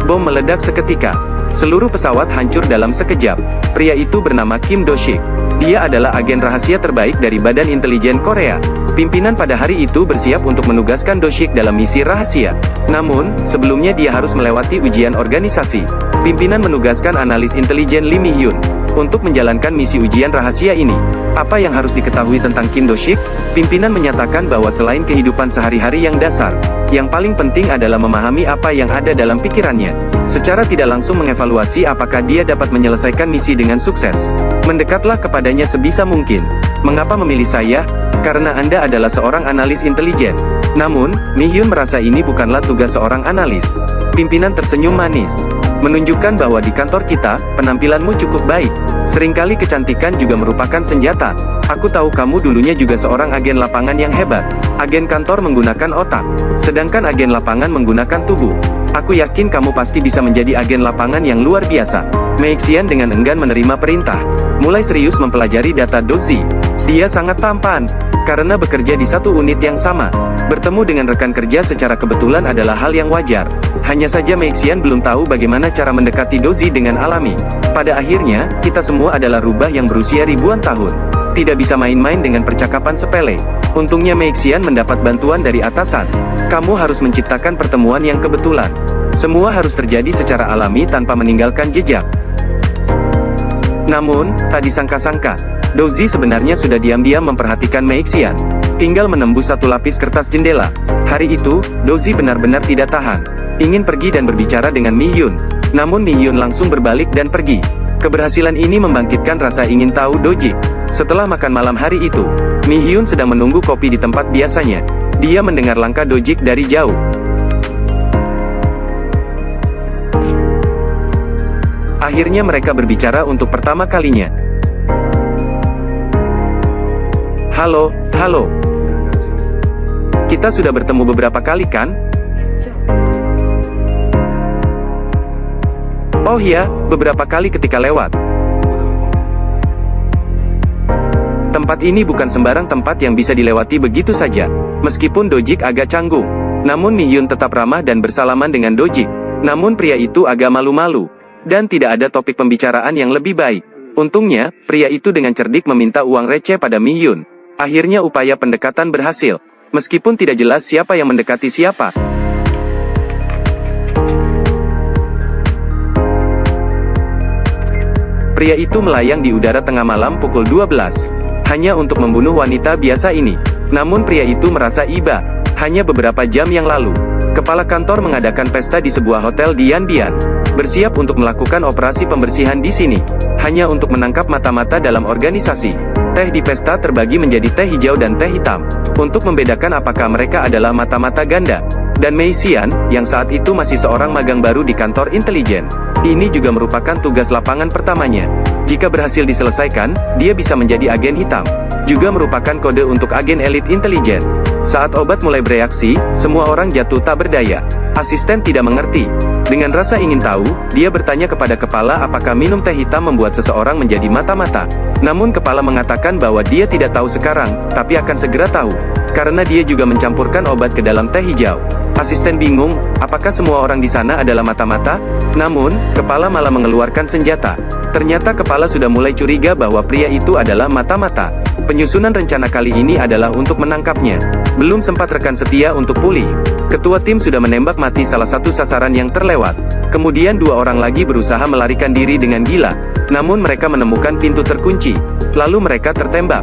Bom meledak seketika. Seluruh pesawat hancur dalam sekejap. Pria itu bernama Kim Do-sik. Dia adalah agen rahasia terbaik dari Badan Intelijen Korea. Pimpinan pada hari itu bersiap untuk menugaskan Do-sik dalam misi rahasia. Namun, sebelumnya dia harus melewati ujian organisasi. Pimpinan menugaskan analis intelijen Lee Mi-hyun untuk menjalankan misi ujian rahasia ini. Apa yang harus diketahui tentang Kim Do-sik? Pimpinan menyatakan bahwa selain kehidupan sehari-hari yang dasar, yang paling penting adalah memahami apa yang ada dalam pikirannya. Secara tidak langsung mengevaluasi apakah dia dapat menyelesaikan misi dengan sukses. Mendekatlah kepadanya sebisa mungkin. Mengapa memilih saya? Karena Anda adalah seorang analis intelijen. Namun, Mi-hyun merasa ini bukanlah tugas seorang analis. Pimpinan tersenyum manis. Menunjukkan bahwa di kantor kita, penampilanmu cukup baik. Seringkali kecantikan juga merupakan senjata. Aku tahu kamu dulunya juga seorang agen lapangan yang hebat. Agen kantor menggunakan otak, sedangkan agen lapangan menggunakan tubuh. Aku yakin kamu pasti bisa menjadi agen lapangan yang luar biasa. Meixian dengan enggan menerima perintah. Mulai serius mempelajari data Dozi. Dia sangat tampan, karena bekerja di satu unit yang sama. Bertemu dengan rekan kerja secara kebetulan adalah hal yang wajar. Hanya saja Meixian belum tahu bagaimana cara mendekati Dozi dengan alami. Pada akhirnya, kita semua adalah rubah yang berusia ribuan tahun. Tidak bisa main-main dengan percakapan sepele. Untungnya Meixian mendapat bantuan dari atasan. Kamu harus menciptakan pertemuan yang kebetulan. Semua harus terjadi secara alami tanpa meninggalkan jejak. Namun, tak disangka-sangka, Dozi sebenarnya sudah diam-diam memperhatikan Meixian. Tinggal menembus satu lapis kertas jendela. Hari itu, Dozi benar-benar tidak tahan. Ingin pergi dan berbicara dengan Mi Yun. Namun Mi Yun langsung berbalik dan pergi. Keberhasilan ini membangkitkan rasa ingin tahu Dojik. Setelah makan malam hari itu, Mi Hyun sedang menunggu kopi di tempat biasanya. Dia mendengar langkah Dojik dari jauh. Akhirnya mereka berbicara untuk pertama kalinya. Halo, halo. Kita sudah bertemu beberapa kali kan? Oh iya, beberapa kali ketika lewat. Tempat ini bukan sembarang tempat yang bisa dilewati begitu saja. Meskipun Dojik agak canggung, namun Mi Yun tetap ramah dan bersalaman dengan Dojik. Namun pria itu agak malu-malu, dan tidak ada topik pembicaraan yang lebih baik. Untungnya, pria itu dengan cerdik meminta uang receh pada Mi Yun. Akhirnya upaya pendekatan berhasil, meskipun tidak jelas siapa yang mendekati siapa. Pria itu melayang di udara tengah malam pukul 12, hanya untuk membunuh wanita biasa ini. Namun pria itu merasa iba. Hanya beberapa jam yang lalu, kepala kantor mengadakan pesta di sebuah hotel di Yanbian. Bersiap untuk melakukan operasi pembersihan di sini, hanya untuk menangkap mata-mata dalam organisasi. Teh di pesta terbagi menjadi teh hijau dan teh hitam, untuk membedakan apakah mereka adalah mata-mata ganda. Dan Meixian, yang saat itu masih seorang magang baru di kantor intelijen. Ini juga merupakan tugas lapangan pertamanya. Jika berhasil diselesaikan, dia bisa menjadi agen hitam. Juga merupakan kode untuk agen elit intelijen. Saat obat mulai bereaksi, semua orang jatuh tak berdaya. Asisten tidak mengerti. Dengan rasa ingin tahu, dia bertanya kepada kepala apakah minum teh hitam membuat seseorang menjadi mata-mata. Namun kepala mengatakan bahwa dia tidak tahu sekarang, tapi akan segera tahu. Karena dia juga mencampurkan obat ke dalam teh hijau. Asisten bingung, apakah semua orang di sana adalah mata-mata? Namun, kepala malah mengeluarkan senjata. Ternyata kepala sudah mulai curiga bahwa pria itu adalah mata-mata. Penyusunan rencana kali ini adalah untuk menangkapnya. Belum sempat rekan setia untuk pulih. Ketua tim sudah menembak mati salah satu sasaran yang terlewat. Kemudian dua orang lagi berusaha melarikan diri dengan gila. Namun mereka menemukan pintu terkunci. Lalu mereka tertembak.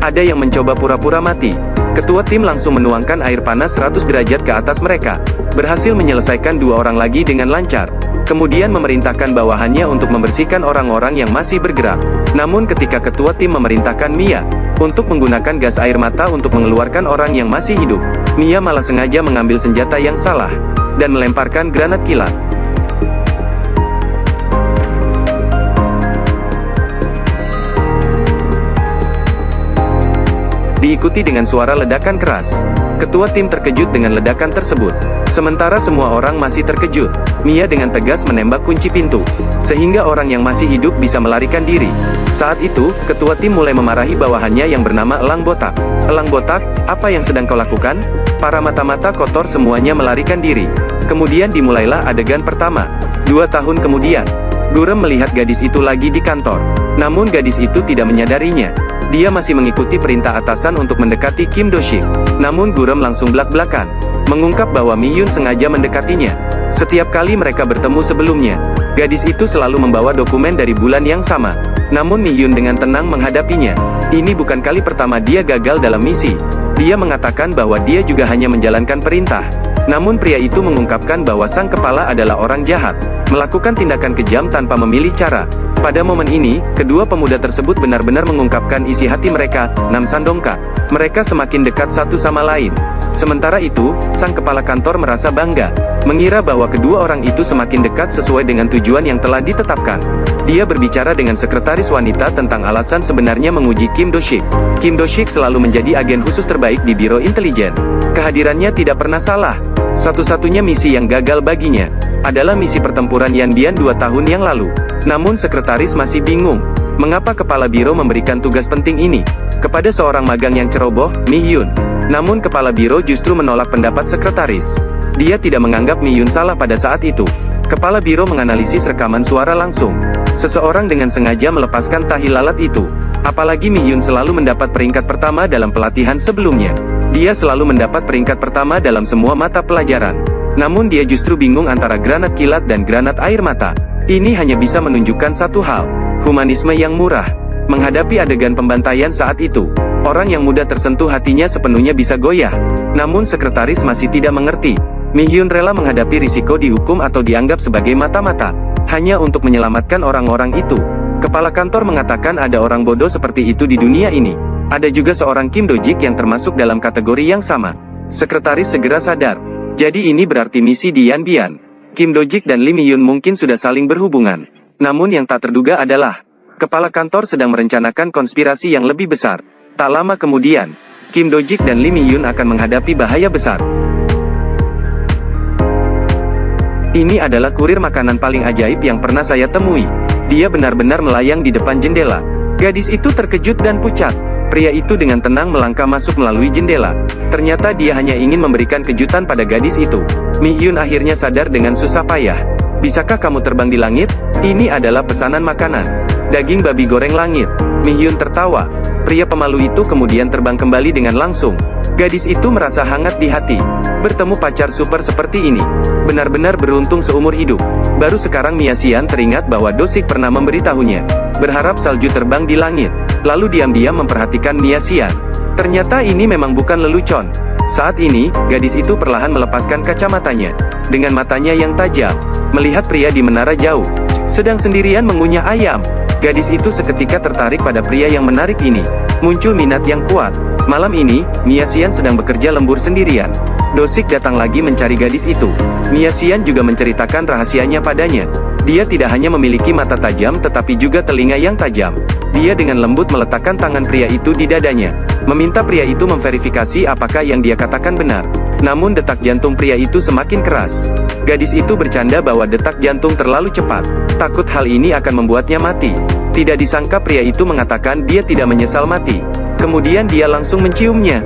Ada yang mencoba pura-pura mati. Ketua tim langsung menuangkan air panas 100 derajat ke atas mereka. Berhasil menyelesaikan dua orang lagi dengan lancar. Kemudian memerintahkan bawahannya untuk membersihkan orang-orang yang masih bergerak. Namun ketika ketua tim memerintahkan Mia untuk menggunakan gas air mata untuk mengeluarkan orang yang masih hidup, Mia malah sengaja mengambil senjata yang salah dan melemparkan granat kilat. Diikuti dengan suara ledakan keras. Ketua tim terkejut dengan ledakan tersebut. Sementara semua orang masih terkejut, Mia dengan tegas menembak kunci pintu, sehingga orang yang masih hidup bisa melarikan diri. Saat itu, ketua tim mulai memarahi bawahannya yang bernama Elang Botak. Elang Botak, apa yang sedang kau lakukan? Para mata-mata kotor semuanya melarikan diri. Kemudian dimulailah adegan pertama. 2 tahun kemudian, Gurem melihat gadis itu lagi di kantor. Namun gadis itu tidak menyadarinya. Dia masih mengikuti perintah atasan untuk mendekati Kim Do-shik. Namun Gurem langsung blak-blakan, mengungkap bahwa Mi Yun sengaja mendekatinya. Setiap kali mereka bertemu sebelumnya, gadis itu selalu membawa dokumen dari bulan yang sama. Namun Mi Yun dengan tenang menghadapinya. Ini bukan kali pertama dia gagal dalam misi. Dia mengatakan bahwa dia juga hanya menjalankan perintah. Namun pria itu mengungkapkan bahwa sang kepala adalah orang jahat, melakukan tindakan kejam tanpa memilih cara. Pada momen ini, kedua pemuda tersebut benar-benar mengungkapkan isi hati mereka, Nam Sandongka. Mereka semakin dekat satu sama lain. Sementara itu, sang kepala kantor merasa bangga, mengira bahwa kedua orang itu semakin dekat sesuai dengan tujuan yang telah ditetapkan. Dia berbicara dengan sekretaris wanita tentang alasan sebenarnya menguji Kim Do-shik. Kim Do-shik selalu menjadi agen khusus terbaik di Biro Intelijen. Kehadirannya tidak pernah salah. Satu-satunya misi yang gagal baginya adalah misi pertempuran Yanbian 2 tahun yang lalu. Namun sekretaris masih bingung. Mengapa Kepala Biro memberikan tugas penting ini kepada seorang magang yang ceroboh, Mi Hyun? Namun Kepala Biro justru menolak pendapat sekretaris. Dia tidak menganggap Mi Hyun salah pada saat itu. Kepala Biro menganalisis rekaman suara langsung. Seseorang dengan sengaja melepaskan tahi lalat itu. Apalagi Mi Hyun selalu mendapat peringkat pertama dalam pelatihan sebelumnya. Dia selalu mendapat peringkat pertama dalam semua mata pelajaran. Namun dia justru bingung antara granat kilat dan granat air mata. Ini hanya bisa menunjukkan satu hal, humanisme yang murah. Menghadapi adegan pembantaian saat itu, orang yang mudah tersentuh hatinya sepenuhnya bisa goyah. Namun sekretaris masih tidak mengerti. Mi Hyun rela menghadapi risiko dihukum atau dianggap sebagai mata-mata, hanya untuk menyelamatkan orang-orang itu. Kepala kantor mengatakan ada orang bodoh seperti itu di dunia ini. Ada juga seorang Kim Do-jik yang termasuk dalam kategori yang sama. Sekretaris segera sadar. Jadi ini berarti misi Dian Bian. Kim Do-jik dan Lee Mi Hyun mungkin sudah saling berhubungan. Namun yang tak terduga adalah, kepala kantor sedang merencanakan konspirasi yang lebih besar. Tak lama kemudian, Kim Do-jik dan Lee Mi Hyun akan menghadapi bahaya besar. Ini adalah kurir makanan paling ajaib yang pernah saya temui. Dia benar-benar melayang di depan jendela. Gadis itu terkejut dan pucat. Pria itu dengan tenang melangkah masuk melalui jendela. Ternyata dia hanya ingin memberikan kejutan pada gadis itu. Mi Hyun akhirnya sadar dengan susah payah. Bisakah kamu terbang di langit? Ini adalah pesanan makanan. Daging babi goreng langit. Mi Hyun tertawa. Pria pemalu itu kemudian terbang kembali dengan langsung. Gadis itu merasa hangat di hati. Bertemu pacar super seperti ini. Benar-benar beruntung seumur hidup. Baru sekarang Mia Xian teringat bahwa Do-sik pernah memberitahunya. Berharap salju terbang di langit. Lalu diam-diam memperhatikan Mia Xian. Ternyata ini memang bukan lelucon. Saat ini, gadis itu perlahan melepaskan kacamatanya. Dengan matanya yang tajam, melihat pria di menara jauh, sedang sendirian mengunyah ayam. Gadis itu seketika tertarik pada pria yang menarik ini. Muncul minat yang kuat. Malam ini, Mia Xian sedang bekerja lembur sendirian. Do-sik datang lagi mencari gadis itu. Mia Xian juga menceritakan rahasianya padanya. Dia tidak hanya memiliki mata tajam tetapi juga telinga yang tajam. Dia dengan lembut meletakkan tangan pria itu di dadanya. Meminta pria itu memverifikasi apakah yang dia katakan benar. Namun detak jantung pria itu semakin keras. Gadis itu bercanda bahwa detak jantung terlalu cepat. Takut hal ini akan membuatnya mati. Tidak disangka pria itu mengatakan dia tidak menyesal mati. Kemudian dia langsung menciumnya.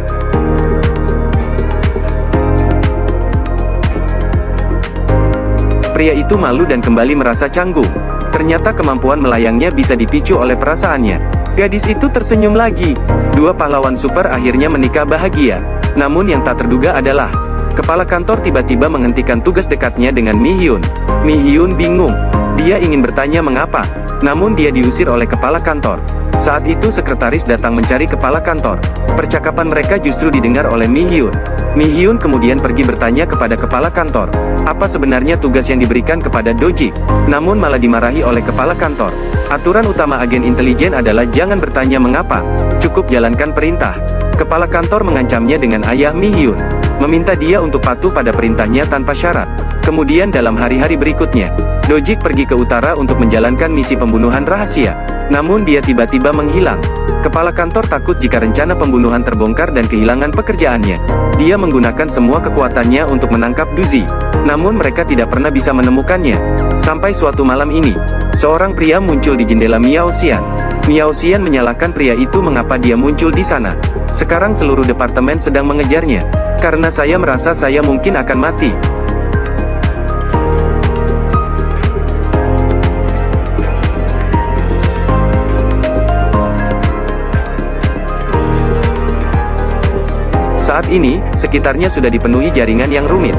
Pria itu malu dan kembali merasa canggung. Ternyata kemampuan melayangnya bisa dipicu oleh perasaannya. Gadis itu tersenyum lagi. Dua pahlawan super akhirnya menikah bahagia. Namun yang tak terduga adalah, kepala kantor tiba-tiba menghentikan tugas dekatnya dengan Mi Hyun. Mi Hyun bingung. Dia ingin bertanya mengapa, namun dia diusir oleh kepala kantor. Saat itu sekretaris datang mencari kepala kantor. Percakapan mereka justru didengar oleh Mi Hyun. Mi Hyun kemudian pergi bertanya kepada kepala kantor, apa sebenarnya tugas yang diberikan kepada Do-jik, namun malah dimarahi oleh kepala kantor. Aturan utama agen intelijen adalah jangan bertanya mengapa, cukup jalankan perintah. Kepala kantor mengancamnya dengan ayah Mi Hyun, meminta dia untuk patuh pada perintahnya tanpa syarat. Kemudian dalam hari-hari berikutnya, Do-jik pergi ke utara untuk menjalankan misi pembunuhan rahasia. Namun dia tiba-tiba menghilang. Kepala kantor takut jika rencana pembunuhan terbongkar dan kehilangan pekerjaannya. Dia menggunakan semua kekuatannya untuk menangkap Duzi. Namun mereka tidak pernah bisa menemukannya. Sampai suatu malam ini, seorang pria muncul di jendela Miao Xian. Miao Xian menyalahkan pria itu mengapa dia muncul di sana. Sekarang seluruh departemen sedang mengejarnya. Karena saya merasa saya mungkin akan mati. Saat ini, sekitarnya sudah dipenuhi jaringan yang rumit.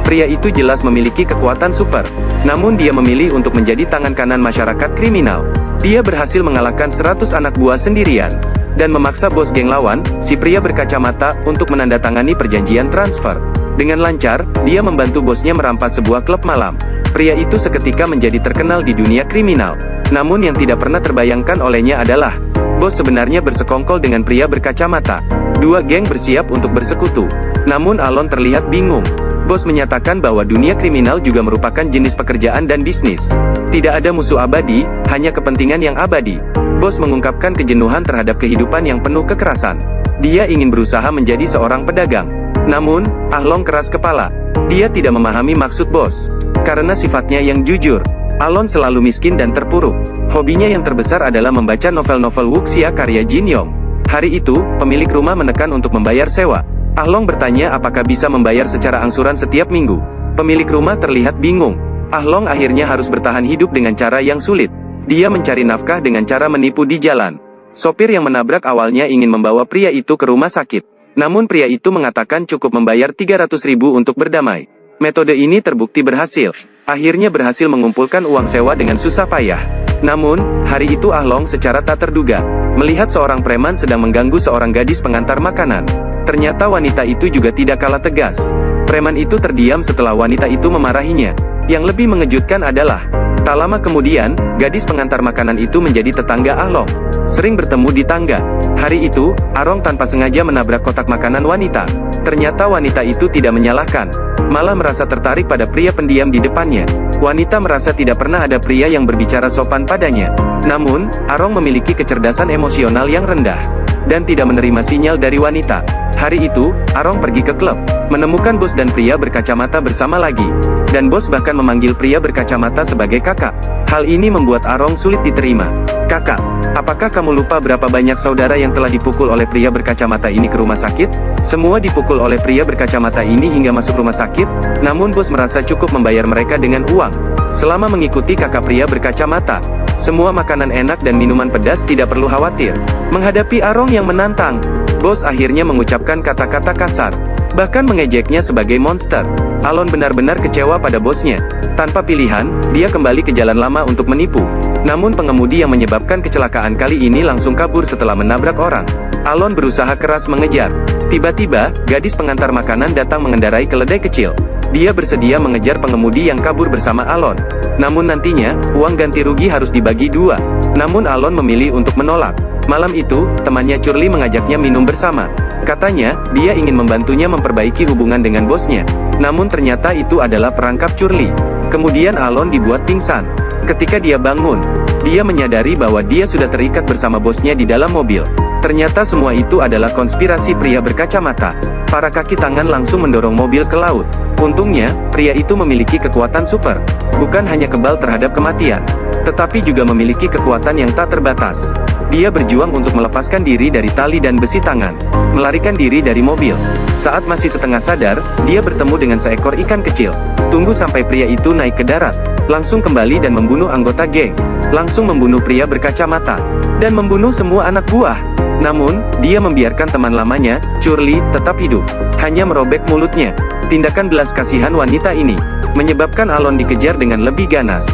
Pria itu jelas memiliki kekuatan super. Namun dia memilih untuk menjadi tangan kanan masyarakat kriminal. Dia berhasil mengalahkan 100 anak buah sendirian. Dan memaksa bos geng lawan, si pria berkacamata, untuk menandatangani perjanjian transfer. Dengan lancar, dia membantu bosnya merampas sebuah klub malam. Pria itu seketika menjadi terkenal di dunia kriminal. Namun yang tidak pernah terbayangkan olehnya adalah, bos sebenarnya bersekongkol dengan pria berkacamata. Dua geng bersiap untuk bersekutu. Namun Alon terlihat bingung. Bos menyatakan bahwa dunia kriminal juga merupakan jenis pekerjaan dan bisnis. Tidak ada musuh abadi, hanya kepentingan yang abadi. Bos mengungkapkan kejenuhan terhadap kehidupan yang penuh kekerasan. Dia ingin berusaha menjadi seorang pedagang. Namun, Ah Long keras kepala. Dia tidak memahami maksud bos. Karena sifatnya yang jujur, Alon selalu miskin dan terpuruk. Hobinya yang terbesar adalah membaca novel-novel wuxia karya Jin Yong. Hari itu, pemilik rumah menekan untuk membayar sewa. Ah Long bertanya apakah bisa membayar secara angsuran setiap minggu. Pemilik rumah terlihat bingung. Ah Long akhirnya harus bertahan hidup dengan cara yang sulit. Dia mencari nafkah dengan cara menipu di jalan. Sopir yang menabrak awalnya ingin membawa pria itu ke rumah sakit. Namun pria itu mengatakan cukup membayar 300.000 untuk berdamai. Metode ini terbukti berhasil. Akhirnya berhasil mengumpulkan uang sewa dengan susah payah. Namun, hari itu Ah Long secara tak terduga melihat seorang preman sedang mengganggu seorang gadis pengantar makanan. Ternyata wanita itu juga tidak kalah tegas. Preman itu terdiam setelah wanita itu memarahinya. Yang lebih mengejutkan adalah, tak lama kemudian, gadis pengantar makanan itu menjadi tetangga Ah Long. Sering bertemu di tangga. Hari itu, Arong tanpa sengaja menabrak kotak makanan wanita. Ternyata wanita itu tidak menyalahkan, malah merasa tertarik pada pria pendiam di depannya. Wanita merasa tidak pernah ada pria yang berbicara sopan padanya. Namun, Arong memiliki kecerdasan emosional yang rendah, dan tidak menerima sinyal dari wanita. Hari itu, Arong pergi ke klub, menemukan bos dan pria berkacamata bersama lagi. Dan bos bahkan memanggil pria berkacamata sebagai kakak. Hal ini membuat Arong sulit diterima. Kakak, apakah kamu lupa berapa banyak saudara yang telah dipukul oleh pria berkacamata ini ke rumah sakit? Semua dipukul oleh pria berkacamata ini hingga masuk rumah sakit, namun bos merasa cukup membayar mereka dengan uang. Selama mengikuti kakak pria berkacamata, semua makanan enak dan minuman pedas tidak perlu khawatir. Menghadapi Arong yang menantang, bos akhirnya mengucapkan kata-kata kasar, bahkan mengejeknya sebagai monster. Alon benar-benar kecewa pada bosnya. Tanpa pilihan, dia kembali ke jalan lama untuk menipu. Namun pengemudi yang menyebabkan kecelakaan kali ini langsung kabur setelah menabrak orang. Alon berusaha keras mengejar. Tiba-tiba, gadis pengantar makanan datang mengendarai keledai kecil. Dia bersedia mengejar pengemudi yang kabur bersama Alon. Namun nantinya, uang ganti rugi harus dibagi dua. Namun Alon memilih untuk menolak. Malam itu, temannya Curly mengajaknya minum bersama. Katanya, dia ingin membantunya memperbaiki hubungan dengan bosnya. Namun ternyata itu adalah perangkap Curly. Kemudian Alon dibuat pingsan. Ketika dia bangun, dia menyadari bahwa dia sudah terikat bersama bosnya di dalam mobil. Ternyata semua itu adalah konspirasi pria berkacamata. Para kaki tangan langsung mendorong mobil ke laut. Untungnya, pria itu memiliki kekuatan super. Bukan hanya kebal terhadap kematian, tetapi juga memiliki kekuatan yang tak terbatas. Dia berjuang untuk melepaskan diri dari tali dan besi tangan, melarikan diri dari mobil. Saat masih setengah sadar, dia bertemu dengan seekor ikan kecil. Tunggu sampai pria itu naik ke darat, langsung kembali dan membunuh anggota geng. Langsung membunuh pria berkacamata, dan membunuh semua anak buah. Namun, dia membiarkan teman lamanya, Curly, tetap hidup. Hanya merobek mulutnya. Tindakan belas kasihan wanita ini menyebabkan Alon dikejar dengan lebih ganas.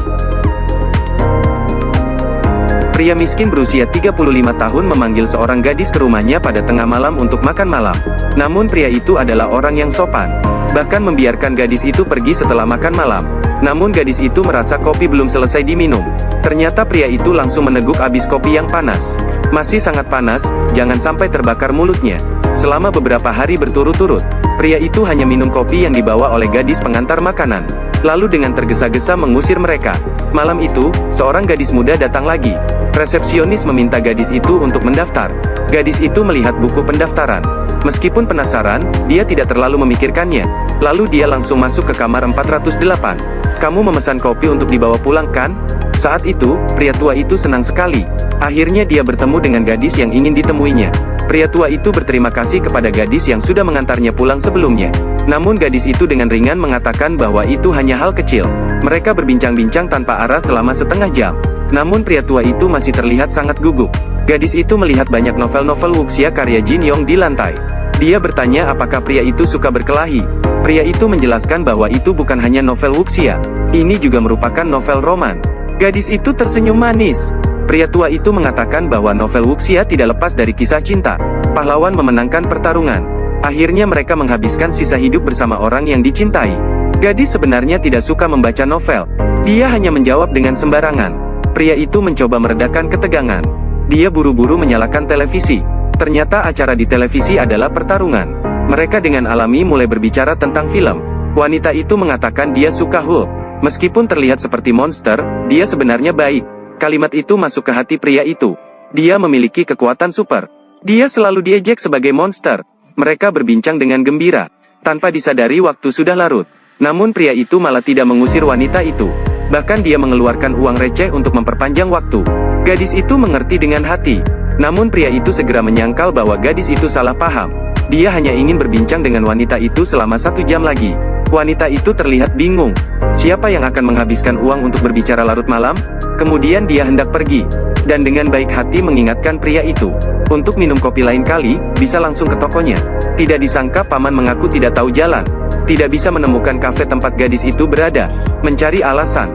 Pria miskin berusia 35 tahun memanggil seorang gadis ke rumahnya pada tengah malam untuk makan malam. Namun pria itu adalah orang yang sopan. Bahkan membiarkan gadis itu pergi setelah makan malam. Namun gadis itu merasa kopi belum selesai diminum. Ternyata pria itu langsung meneguk abis kopi yang panas. Masih sangat panas, jangan sampai terbakar mulutnya. Selama beberapa hari berturut-turut, pria itu hanya minum kopi yang dibawa oleh gadis pengantar makanan. Lalu dengan tergesa-gesa mengusir mereka. Malam itu, seorang gadis muda datang lagi. Resepsionis meminta gadis itu untuk mendaftar. Gadis itu melihat buku pendaftaran. Meskipun penasaran, dia tidak terlalu memikirkannya. Lalu dia langsung masuk ke kamar 408. Kamu memesan kopi untuk dibawa pulang kan? Saat itu, pria tua itu senang sekali. Akhirnya dia bertemu dengan gadis yang ingin ditemuinya. Pria tua itu berterima kasih kepada gadis yang sudah mengantarnya pulang sebelumnya. Namun gadis itu dengan ringan mengatakan bahwa itu hanya hal kecil. Mereka berbincang-bincang tanpa arah selama setengah jam. Namun pria tua itu masih terlihat sangat gugup. Gadis itu melihat banyak novel-novel wuxia karya Jin Yong di lantai. Dia bertanya apakah pria itu suka berkelahi. Pria itu menjelaskan bahwa itu bukan hanya novel wuxia. Ini juga merupakan novel roman. Gadis itu tersenyum manis. Pria tua itu mengatakan bahwa novel wuxia tidak lepas dari kisah cinta. Pahlawan memenangkan pertarungan. Akhirnya mereka menghabiskan sisa hidup bersama orang yang dicintai. Gadis sebenarnya tidak suka membaca novel. Dia hanya menjawab dengan sembarangan. Pria itu mencoba meredakan ketegangan. Dia buru-buru menyalakan televisi. Ternyata acara di televisi adalah pertarungan. Mereka dengan alami mulai berbicara tentang film. Wanita itu mengatakan dia suka Hulk. Meskipun terlihat seperti monster, dia sebenarnya baik. Kalimat itu masuk ke hati pria itu. Dia memiliki kekuatan super. Dia selalu diejek sebagai monster. Mereka berbincang dengan gembira. Tanpa disadari waktu sudah larut. Namun pria itu malah tidak mengusir wanita itu. Bahkan dia mengeluarkan uang receh untuk memperpanjang waktu. Gadis itu mengerti dengan hati. Namun pria itu segera menyangkal bahwa gadis itu salah paham. Dia hanya ingin berbincang dengan wanita itu selama 1 jam lagi. Wanita itu terlihat bingung. Siapa yang akan menghabiskan uang untuk berbicara larut malam? Kemudian dia hendak pergi. Dan dengan baik hati mengingatkan pria itu. Untuk minum kopi lain kali, bisa langsung ke tokonya. Tidak disangka paman mengaku tidak tahu jalan. Tidak bisa menemukan kafe tempat gadis itu berada. Mencari alasan.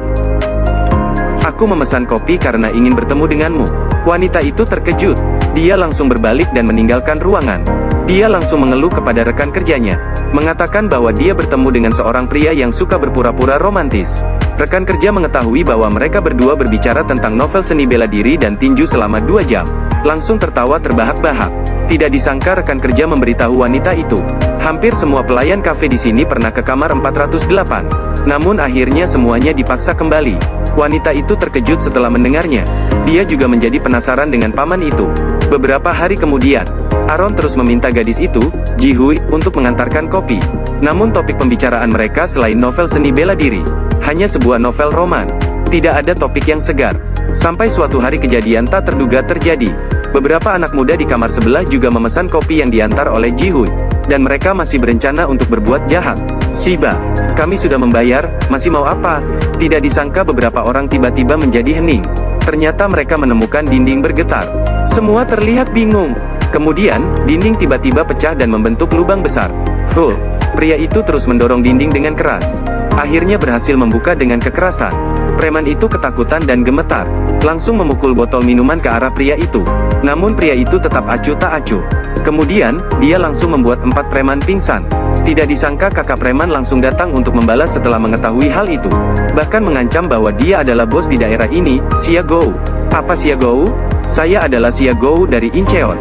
Aku memesan kopi karena ingin bertemu denganmu. Wanita itu terkejut. Dia langsung berbalik dan meninggalkan ruangan. Dia langsung mengeluh kepada rekan kerjanya, mengatakan bahwa dia bertemu dengan seorang pria yang suka berpura-pura romantis. Rekan kerja mengetahui bahwa mereka berdua berbicara tentang novel seni bela diri dan tinju selama 2 jam. Langsung tertawa terbahak-bahak. Tidak disangka rekan kerja memberitahu wanita itu. Hampir semua pelayan kafe di sini pernah ke kamar 408. Namun akhirnya semuanya dipaksa kembali. Wanita itu terkejut setelah mendengarnya. Dia juga menjadi penasaran dengan paman itu. Beberapa hari kemudian, Aaron terus meminta gadis itu, Ji-hui, untuk mengantarkan kopi. Namun topik pembicaraan mereka selain novel seni bela diri, hanya sebuah novel roman. Tidak ada topik yang segar. Sampai suatu hari kejadian tak terduga terjadi. Beberapa anak muda di kamar sebelah juga memesan kopi yang diantar oleh Ji-hui. Dan mereka masih berencana untuk berbuat jahat. Shiba, kami sudah membayar, masih mau apa? Tidak disangka beberapa orang tiba-tiba menjadi hening. Ternyata mereka menemukan dinding bergetar. Semua terlihat bingung. Kemudian, dinding tiba-tiba pecah dan membentuk lubang besar. Pria itu terus mendorong dinding dengan keras. Akhirnya berhasil membuka dengan kekerasan. Preman itu ketakutan dan gemetar. Langsung memukul botol minuman ke arah pria itu. Namun pria itu tetap acuh tak acuh. Kemudian, dia langsung membuat 4 preman pingsan. Tidak disangka kakak preman langsung datang untuk membalas setelah mengetahui hal itu. Bahkan mengancam bahwa dia adalah bos di daerah ini, Xia Gou. Apa Xia Gou? Saya adalah Xia Gou dari Incheon.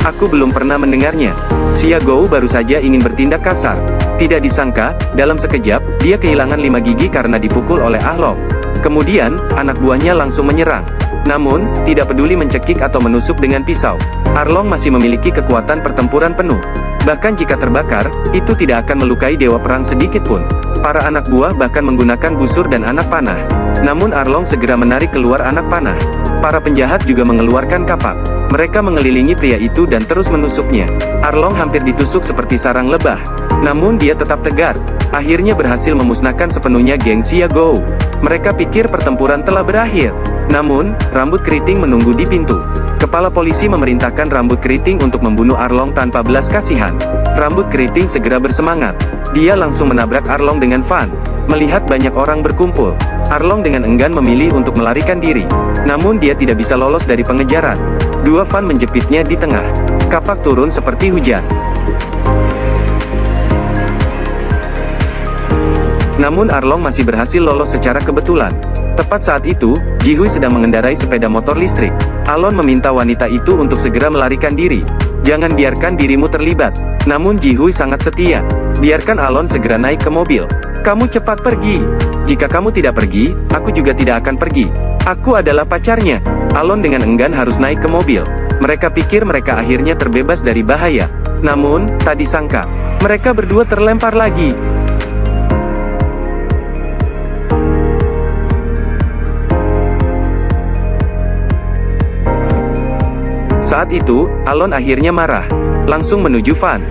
Aku belum pernah mendengarnya. Xia Gou baru saja ingin bertindak kasar. Tidak disangka, dalam sekejap, dia kehilangan 5 gigi karena dipukul oleh Ahlong. Kemudian, anak buahnya langsung menyerang. Namun, tidak peduli mencekik atau menusuk dengan pisau. Arlong masih memiliki kekuatan pertempuran penuh. Bahkan jika terbakar, itu tidak akan melukai dewa perang sedikit pun. Para anak buah bahkan menggunakan busur dan anak panah. Namun Arlong segera menarik keluar anak panah. Para penjahat juga mengeluarkan kapak. Mereka mengelilingi pria itu dan terus menusuknya. Arlong hampir ditusuk seperti sarang lebah. Namun dia tetap tegar. Akhirnya berhasil memusnahkan sepenuhnya geng Xia Gou. Mereka pikir pertempuran telah berakhir. Namun, rambut keriting menunggu di pintu. Kepala polisi memerintahkan rambut keriting untuk membunuh Arlong tanpa belas kasihan. Rambut keriting segera bersemangat. Dia langsung menabrak Arlong dengan van. Melihat banyak orang berkumpul, Arlong dengan enggan memilih untuk melarikan diri. Namun dia tidak bisa lolos dari pengejaran. 2 van menjepitnya di tengah. Kapak turun seperti hujan. Namun Arlong masih berhasil lolos secara kebetulan. Tepat saat itu, Ji-hui sedang mengendarai sepeda motor listrik. Alon meminta wanita itu untuk segera melarikan diri. Jangan biarkan dirimu terlibat. Namun Ji-hui sangat setia. Biarkan Alon segera naik ke mobil. Kamu cepat pergi. Jika kamu tidak pergi, aku juga tidak akan pergi. Aku adalah pacarnya. Alon dengan enggan harus naik ke mobil. Mereka pikir mereka akhirnya terbebas dari bahaya. Namun, tak disangka, mereka berdua terlempar lagi. Saat itu, Alon akhirnya marah. Langsung menuju van.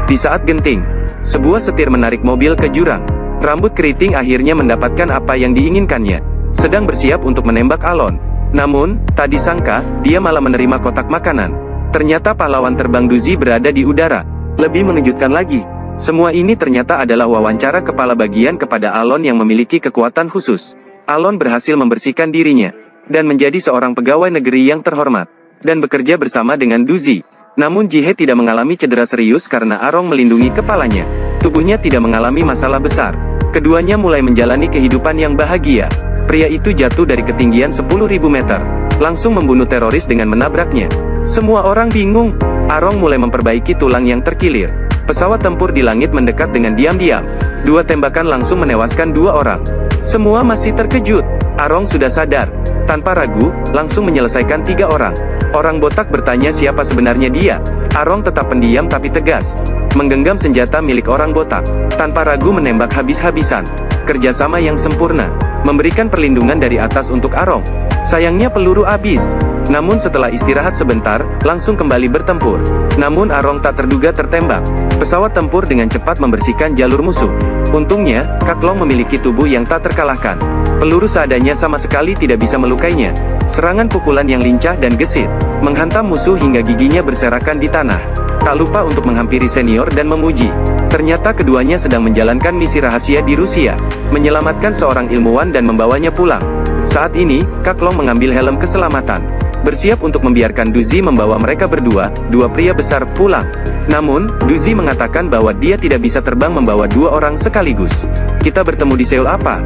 Di saat genting, sebuah setir menarik mobil ke jurang. Rambut keriting akhirnya mendapatkan apa yang diinginkannya. Sedang bersiap untuk menembak Alon. Namun, tak disangka, dia malah menerima kotak makanan. Ternyata pahlawan terbang Duzi berada di udara. Lebih mengejutkan lagi, semua ini ternyata adalah wawancara kepala bagian kepada Alon yang memiliki kekuatan khusus. Alon berhasil membersihkan dirinya dan menjadi seorang pegawai negeri yang terhormat, dan bekerja bersama dengan Duzi. Namun Ji-he tidak mengalami cedera serius karena Arong melindungi kepalanya. Tubuhnya tidak mengalami masalah besar. Keduanya mulai menjalani kehidupan yang bahagia. Pria itu jatuh dari ketinggian 10.000 meter, langsung membunuh teroris dengan menabraknya. Semua orang bingung. Arong mulai memperbaiki tulang yang terkilir. Pesawat tempur di langit mendekat dengan diam-diam. 2 tembakan langsung menewaskan 2 orang. Semua masih terkejut. Arong sudah sadar. Tanpa ragu, langsung menyelesaikan 3 orang. Orang botak bertanya siapa sebenarnya dia. Arong tetap pendiam tapi tegas. Menggenggam senjata milik orang botak. Tanpa ragu menembak habis-habisan. Kerjasama yang sempurna. Memberikan perlindungan dari atas untuk Arong. Sayangnya peluru habis. Namun setelah istirahat sebentar, langsung kembali bertempur. Namun Arong tak terduga tertembak. Pesawat tempur dengan cepat membersihkan jalur musuh. Untungnya, Kak Long memiliki tubuh yang tak terkalahkan. Peluru seadanya sama sekali tidak bisa melukainya. Serangan pukulan yang lincah dan gesit, menghantam musuh hingga giginya berserakan di tanah. Tak lupa untuk menghampiri senior dan memuji. Ternyata keduanya sedang menjalankan misi rahasia di Rusia, menyelamatkan seorang ilmuwan dan membawanya pulang. Saat ini, Kak Long mengambil helm keselamatan. Bersiap untuk membiarkan Duzi membawa mereka berdua, 2 pria besar, pulang. Namun, Duzi mengatakan bahwa dia tidak bisa terbang membawa 2 orang sekaligus. Kita bertemu di Seoul apa?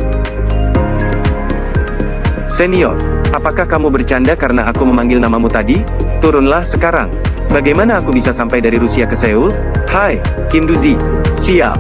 Senior, apakah kamu bercanda karena aku memanggil namamu tadi? Turunlah sekarang. Bagaimana aku bisa sampai dari Rusia ke Seoul? Hai, Kim Duzi. Siap.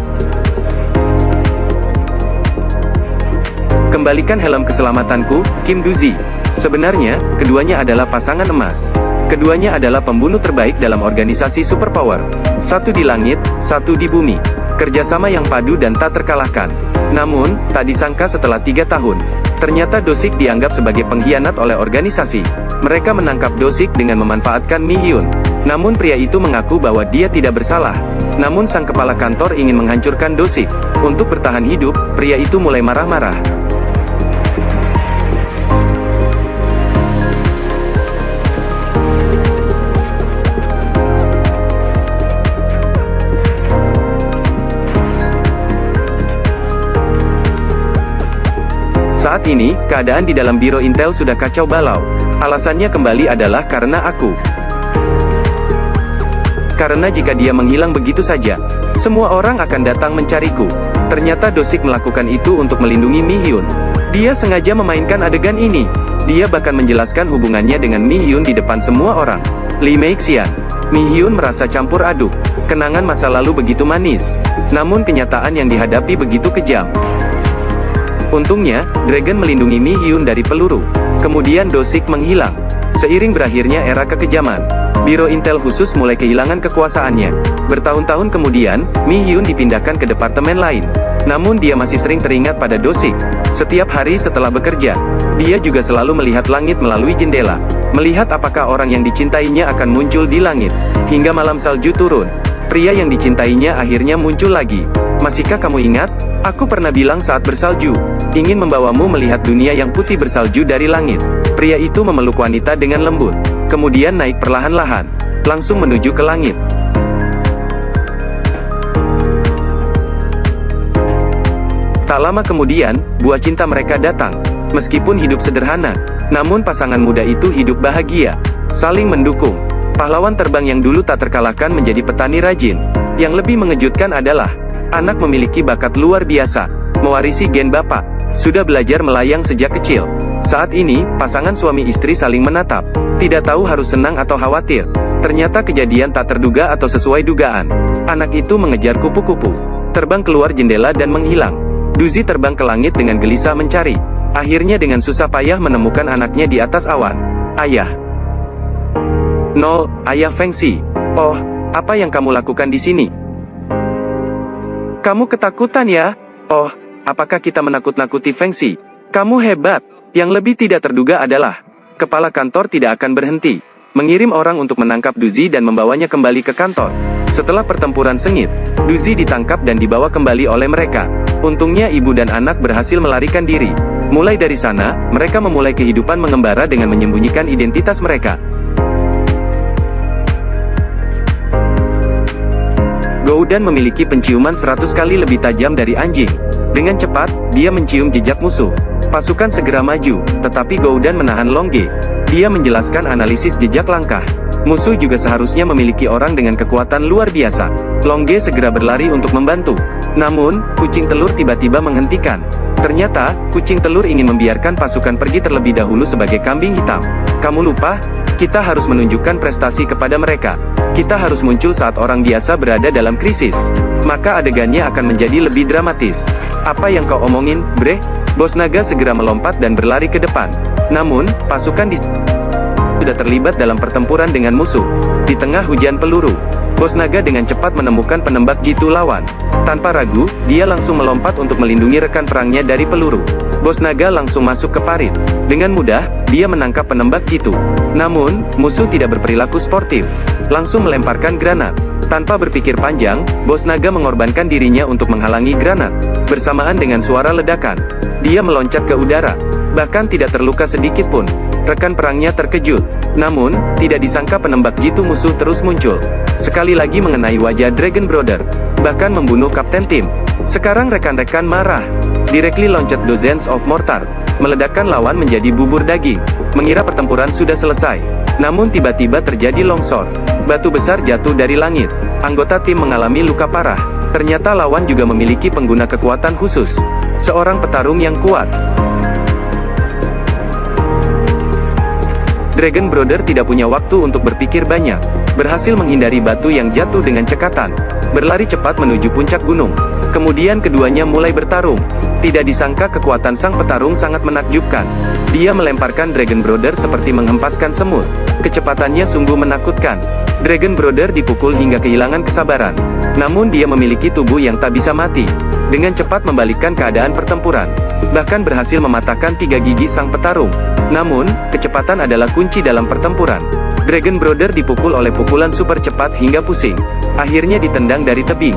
Kembalikan helm keselamatanku, Kim Duzi. Sebenarnya, keduanya adalah pasangan emas. Keduanya adalah pembunuh terbaik dalam organisasi superpower. Satu di langit, satu di bumi. Kerjasama yang padu dan tak terkalahkan. Namun, tak disangka setelah 3 tahun, ternyata Dosik dianggap sebagai pengkhianat oleh organisasi. Mereka menangkap Dosik dengan memanfaatkan Mi Hyun. Namun pria itu mengaku bahwa dia tidak bersalah. Namun sang kepala kantor ingin menghancurkan Dosik. Untuk bertahan hidup, pria itu mulai marah-marah. Saat ini, keadaan di dalam biro Intel sudah kacau balau. Alasannya kembali adalah karena aku. Karena jika dia menghilang begitu saja, semua orang akan datang mencariku. Ternyata Dosik melakukan itu untuk melindungi Mi Hyun. Dia sengaja memainkan adegan ini. Dia bahkan menjelaskan hubungannya dengan Mi Hyun di depan semua orang. Lee Meixian. Mi Hyun merasa campur aduk. Kenangan masa lalu begitu manis. Namun kenyataan yang dihadapi begitu kejam. Untungnya, Dragon melindungi Mi Hyun dari peluru. Kemudian Dosik menghilang. Seiring berakhirnya era kekejaman, Biro Intel khusus mulai kehilangan kekuasaannya. Bertahun-tahun kemudian, Mi Hyun dipindahkan ke departemen lain. Namun dia masih sering teringat pada Dosik. Setiap hari setelah bekerja, dia juga selalu melihat langit melalui jendela. Melihat apakah orang yang dicintainya akan muncul di langit. Hingga malam salju turun. Pria yang dicintainya akhirnya muncul lagi. Masihkah kamu ingat? Aku pernah bilang saat bersalju, ingin membawamu melihat dunia yang putih bersalju dari langit. Pria itu memeluk wanita dengan lembut. Kemudian naik perlahan-lahan, langsung menuju ke langit. Tak lama kemudian, buah cinta mereka datang. Meskipun hidup sederhana, namun pasangan muda itu hidup bahagia, saling mendukung. Pahlawan terbang yang dulu tak terkalahkan menjadi petani rajin. Yang lebih mengejutkan adalah, anak memiliki bakat luar biasa, mewarisi gen bapak, sudah belajar melayang sejak kecil. Saat ini, pasangan suami istri saling menatap, tidak tahu harus senang atau khawatir. Ternyata kejadian tak terduga atau sesuai dugaan. Anak itu mengejar kupu-kupu, terbang keluar jendela dan menghilang. Duzi terbang ke langit dengan gelisah mencari. Akhirnya dengan susah payah menemukan anaknya di atas awan. Ayah. Ayah Fengxi. Oh, apa yang kamu lakukan di sini? Kamu ketakutan ya? Oh, apakah kita menakut-nakuti Fengxi? Kamu hebat. Yang lebih tidak terduga adalah, kepala kantor tidak akan berhenti mengirim orang untuk menangkap Duzi dan membawanya kembali ke kantor. Setelah pertempuran sengit, Duzi ditangkap dan dibawa kembali oleh mereka. Untungnya ibu dan anak berhasil melarikan diri. Mulai dari sana, mereka memulai kehidupan mengembara dengan menyembunyikan identitas mereka. Goudan memiliki penciuman 100 kali lebih tajam dari anjing. Dengan cepat, dia mencium jejak musuh. Pasukan segera maju, tetapi Goudan menahan Longge. Dia menjelaskan analisis jejak langkah. Musuh juga seharusnya memiliki orang dengan kekuatan luar biasa. Longge segera berlari untuk membantu. Namun, kucing telur tiba-tiba menghentikan. Ternyata, kucing telur ingin membiarkan pasukan pergi terlebih dahulu sebagai kambing hitam. Kamu lupa? Kita harus menunjukkan prestasi kepada mereka. Kita harus muncul saat orang biasa berada dalam krisis. maka adegannya akan menjadi lebih dramatis. Apa yang kau omongin, Bre? Bos naga segera melompat dan berlari ke depan. Namun, pasukan di sudah terlibat dalam pertempuran dengan musuh. Di tengah hujan peluru, bos naga dengan cepat menemukan penembak jitu lawan. Tanpa ragu, dia langsung melompat untuk melindungi rekan perangnya dari peluru. Bos naga langsung masuk ke parit. Dengan mudah, dia menangkap penembak jitu. Namun, musuh tidak berperilaku sportif. Langsung melemparkan granat. Tanpa berpikir panjang, bos naga mengorbankan dirinya untuk menghalangi granat. Bersamaan dengan suara ledakan, dia meloncat ke udara. Bahkan tidak terluka sedikit pun. Rekan perangnya terkejut. Namun, tidak disangka penembak jitu musuh terus muncul. Sekali lagi mengenai wajah Dragon Brother. Bahkan membunuh kapten tim. Sekarang rekan-rekan marah. Directly loncat dozens of mortar. Meledakkan lawan menjadi bubur daging. Mengira pertempuran sudah selesai. Namun tiba-tiba terjadi longsor. Batu besar jatuh dari langit. Anggota tim mengalami luka parah. Ternyata lawan juga memiliki pengguna kekuatan khusus. Seorang petarung yang kuat. Dragon Brother tidak punya waktu untuk berpikir banyak. Berhasil menghindari batu yang jatuh dengan cekatan. Berlari cepat menuju puncak gunung. Kemudian keduanya mulai bertarung. Tidak disangka kekuatan sang petarung sangat menakjubkan. Dia melemparkan Dragon Brother seperti menghempaskan semut. Kecepatannya sungguh menakutkan. Dragon Brother dipukul hingga kehilangan kesabaran. Namun dia memiliki tubuh yang tak bisa mati. Dengan cepat membalikkan keadaan pertempuran. Bahkan berhasil mematahkan 3 gigi sang petarung. Namun, kecepatan adalah kunci dalam pertempuran. Dragon Brother dipukul oleh pukulan super cepat hingga pusing. Akhirnya ditendang dari tebing.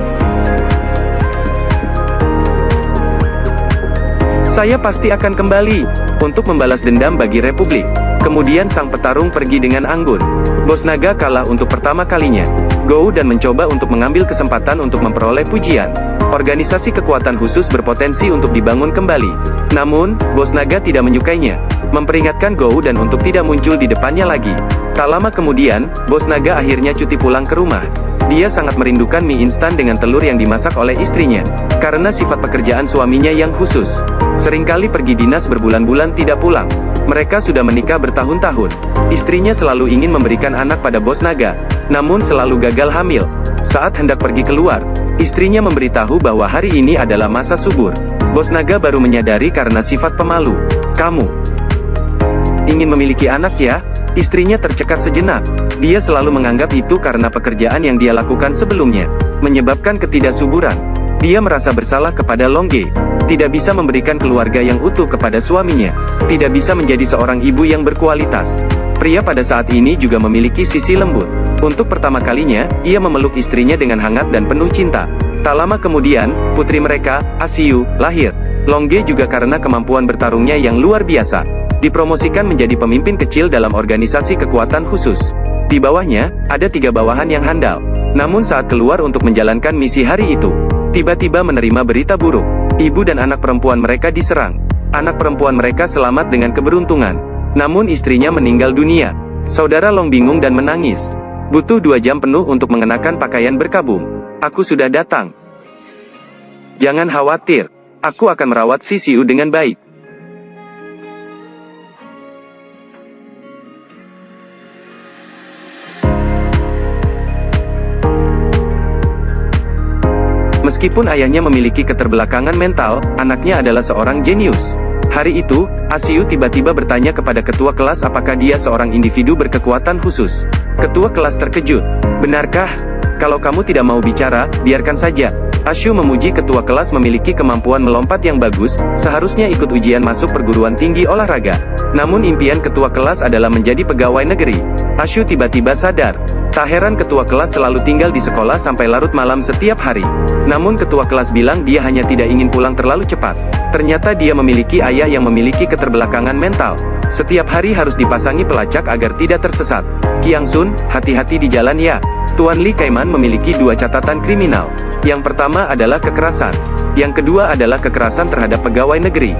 Saya pasti akan kembali untuk membalas dendam bagi Republik. Kemudian sang petarung pergi dengan anggun. Bos naga kalah untuk pertama kalinya. Go dan mencoba untuk mengambil kesempatan untuk memperoleh pujian. Organisasi kekuatan khusus berpotensi untuk dibangun kembali. Namun, bos naga tidak menyukainya. Memperingatkan Go dan untuk tidak muncul di depannya lagi. Tak lama kemudian, bos naga akhirnya cuti pulang ke rumah. Dia sangat merindukan mie instan dengan telur yang dimasak oleh istrinya. Karena sifat pekerjaan suaminya yang khusus. Seringkali pergi dinas berbulan-bulan tidak pulang. Mereka sudah menikah bertahun-tahun. Istrinya selalu ingin memberikan anak pada bos naga, namun selalu gagal hamil. Saat hendak pergi keluar, istrinya memberitahu bahwa hari ini adalah masa subur. Bos naga baru menyadari karena sifat pemalu. Kamu ingin memiliki anak ya? Istrinya tercekat sejenak. Dia selalu menganggap itu karena pekerjaan yang dia lakukan sebelumnya, menyebabkan ketidaksuburan. Dia merasa bersalah kepada Longge. Tidak bisa memberikan keluarga yang utuh kepada suaminya. Tidak bisa menjadi seorang ibu yang berkualitas. Pria pada saat ini juga memiliki sisi lembut. Untuk pertama kalinya, ia memeluk istrinya dengan hangat dan penuh cinta. Tak lama kemudian, putri mereka, Asiu, lahir. Longge juga karena kemampuan bertarungnya yang luar biasa. Dipromosikan menjadi pemimpin kecil dalam organisasi kekuatan khusus. Di bawahnya, ada 3 bawahan yang handal. Namun saat keluar untuk menjalankan misi hari itu, tiba-tiba menerima berita buruk. Ibu dan anak perempuan mereka diserang. Anak perempuan mereka selamat dengan keberuntungan. Namun istrinya meninggal dunia. Saudara Long bingung dan menangis. Butuh 2 jam penuh untuk mengenakan pakaian berkabung. Aku sudah datang. Jangan khawatir. Aku akan merawat Siu dengan baik. Meskipun ayahnya memiliki keterbelakangan mental, anaknya adalah seorang jenius. Hari itu, Asiu tiba-tiba bertanya kepada ketua kelas apakah dia seorang individu berkekuatan khusus. Ketua kelas terkejut. Benarkah? Kalau kamu tidak mau bicara, biarkan saja. Asiu memuji ketua kelas memiliki kemampuan melompat yang bagus, seharusnya ikut ujian masuk perguruan tinggi olahraga. Namun impian ketua kelas adalah menjadi pegawai negeri. Asiu tiba-tiba sadar. Tak heran ketua kelas selalu tinggal di sekolah sampai larut malam setiap hari. Namun ketua kelas bilang dia hanya tidak ingin pulang terlalu cepat. Ternyata dia memiliki ayah yang memiliki keterbelakangan mental. Setiap hari harus dipasangi pelacak agar tidak tersesat. Kiang Sun, hati-hati di jalan ya. Tuan Li Kaiman memiliki 2 catatan kriminal. Yang pertama adalah kekerasan. Yang kedua adalah kekerasan terhadap pegawai negeri.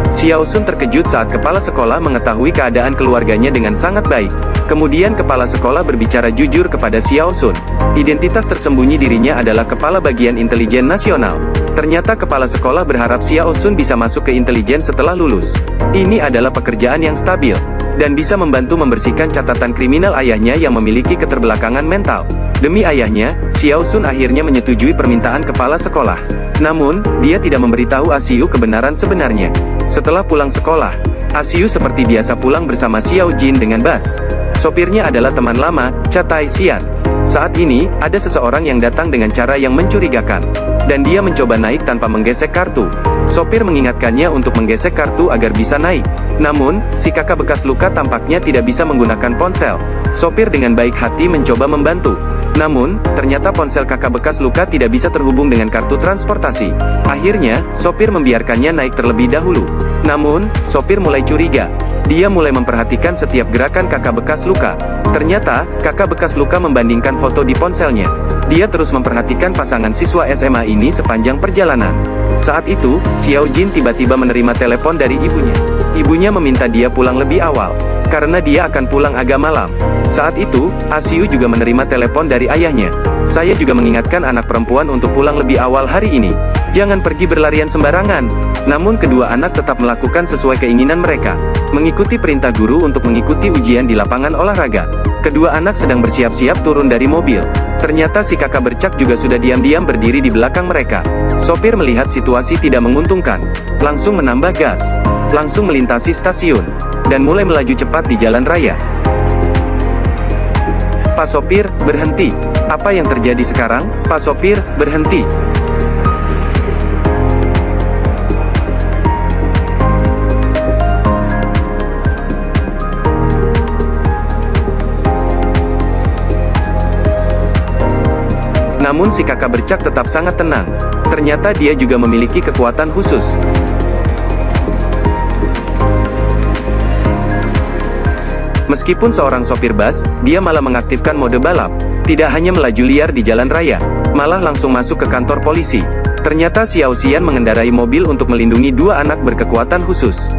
Xiao Sun terkejut saat kepala sekolah mengetahui keadaan keluarganya dengan sangat baik. Kemudian kepala sekolah berbicara jujur kepada Xiao Sun. Identitas tersembunyi dirinya adalah kepala bagian intelijen nasional. Ternyata kepala sekolah berharap Xiao Sun bisa masuk ke intelijen setelah lulus. Ini adalah pekerjaan yang stabil. dan bisa membantu membersihkan catatan kriminal ayahnya yang memiliki keterbelakangan mental. Demi ayahnya, Xiao Sun akhirnya menyetujui permintaan kepala sekolah. Namun, dia tidak memberitahu Asiu kebenaran sebenarnya. Setelah pulang sekolah, Asiu seperti biasa pulang bersama Xiao Jin dengan bus. Sopirnya adalah teman lama, Cha Tai Xian. Saat ini, ada seseorang yang datang dengan cara yang mencurigakan. Dan dia mencoba naik tanpa menggesek kartu. Sopir mengingatkannya untuk menggesek kartu agar bisa naik. Namun, si kakak bekas luka tampaknya tidak bisa menggunakan ponsel. Sopir dengan baik hati mencoba membantu. Namun, ternyata ponsel kakak bekas luka tidak bisa terhubung dengan kartu transportasi. Akhirnya, sopir membiarkannya naik terlebih dahulu. Namun, sopir mulai curiga. Dia mulai memperhatikan setiap gerakan kakak bekas luka. Ternyata, kakak bekas luka membandingkan foto di ponselnya. Dia terus memperhatikan pasangan siswa SMA ini sepanjang perjalanan. Saat itu, Xiao Jin tiba-tiba menerima telepon dari ibunya. Ibunya meminta dia pulang lebih awal, karena dia akan pulang agak malam. Saat itu, Asiu juga menerima telepon dari ayahnya. Saya juga mengingatkan anak perempuan untuk pulang lebih awal hari ini. Jangan pergi berlarian sembarangan. Namun kedua anak tetap melakukan sesuai keinginan mereka. Mengikuti perintah guru untuk mengikuti ujian di lapangan olahraga. Kedua anak sedang bersiap-siap turun dari mobil. Ternyata si kakak bercak juga sudah diam-diam berdiri di belakang mereka. Sopir melihat situasi tidak menguntungkan. Langsung menambah gas. Langsung melintasi stasiun. Dan mulai melaju cepat di jalan raya. Pak sopir, berhenti. Apa yang terjadi sekarang? Pak sopir, berhenti. Namun si kakak bercak tetap sangat tenang. Ternyata dia juga memiliki kekuatan khusus. Meskipun seorang sopir bus, dia malah mengaktifkan mode balap. Tidak hanya melaju liar di jalan raya, malah langsung masuk ke kantor polisi. Ternyata Xiao Xian mengendarai mobil untuk melindungi dua anak berkekuatan khusus.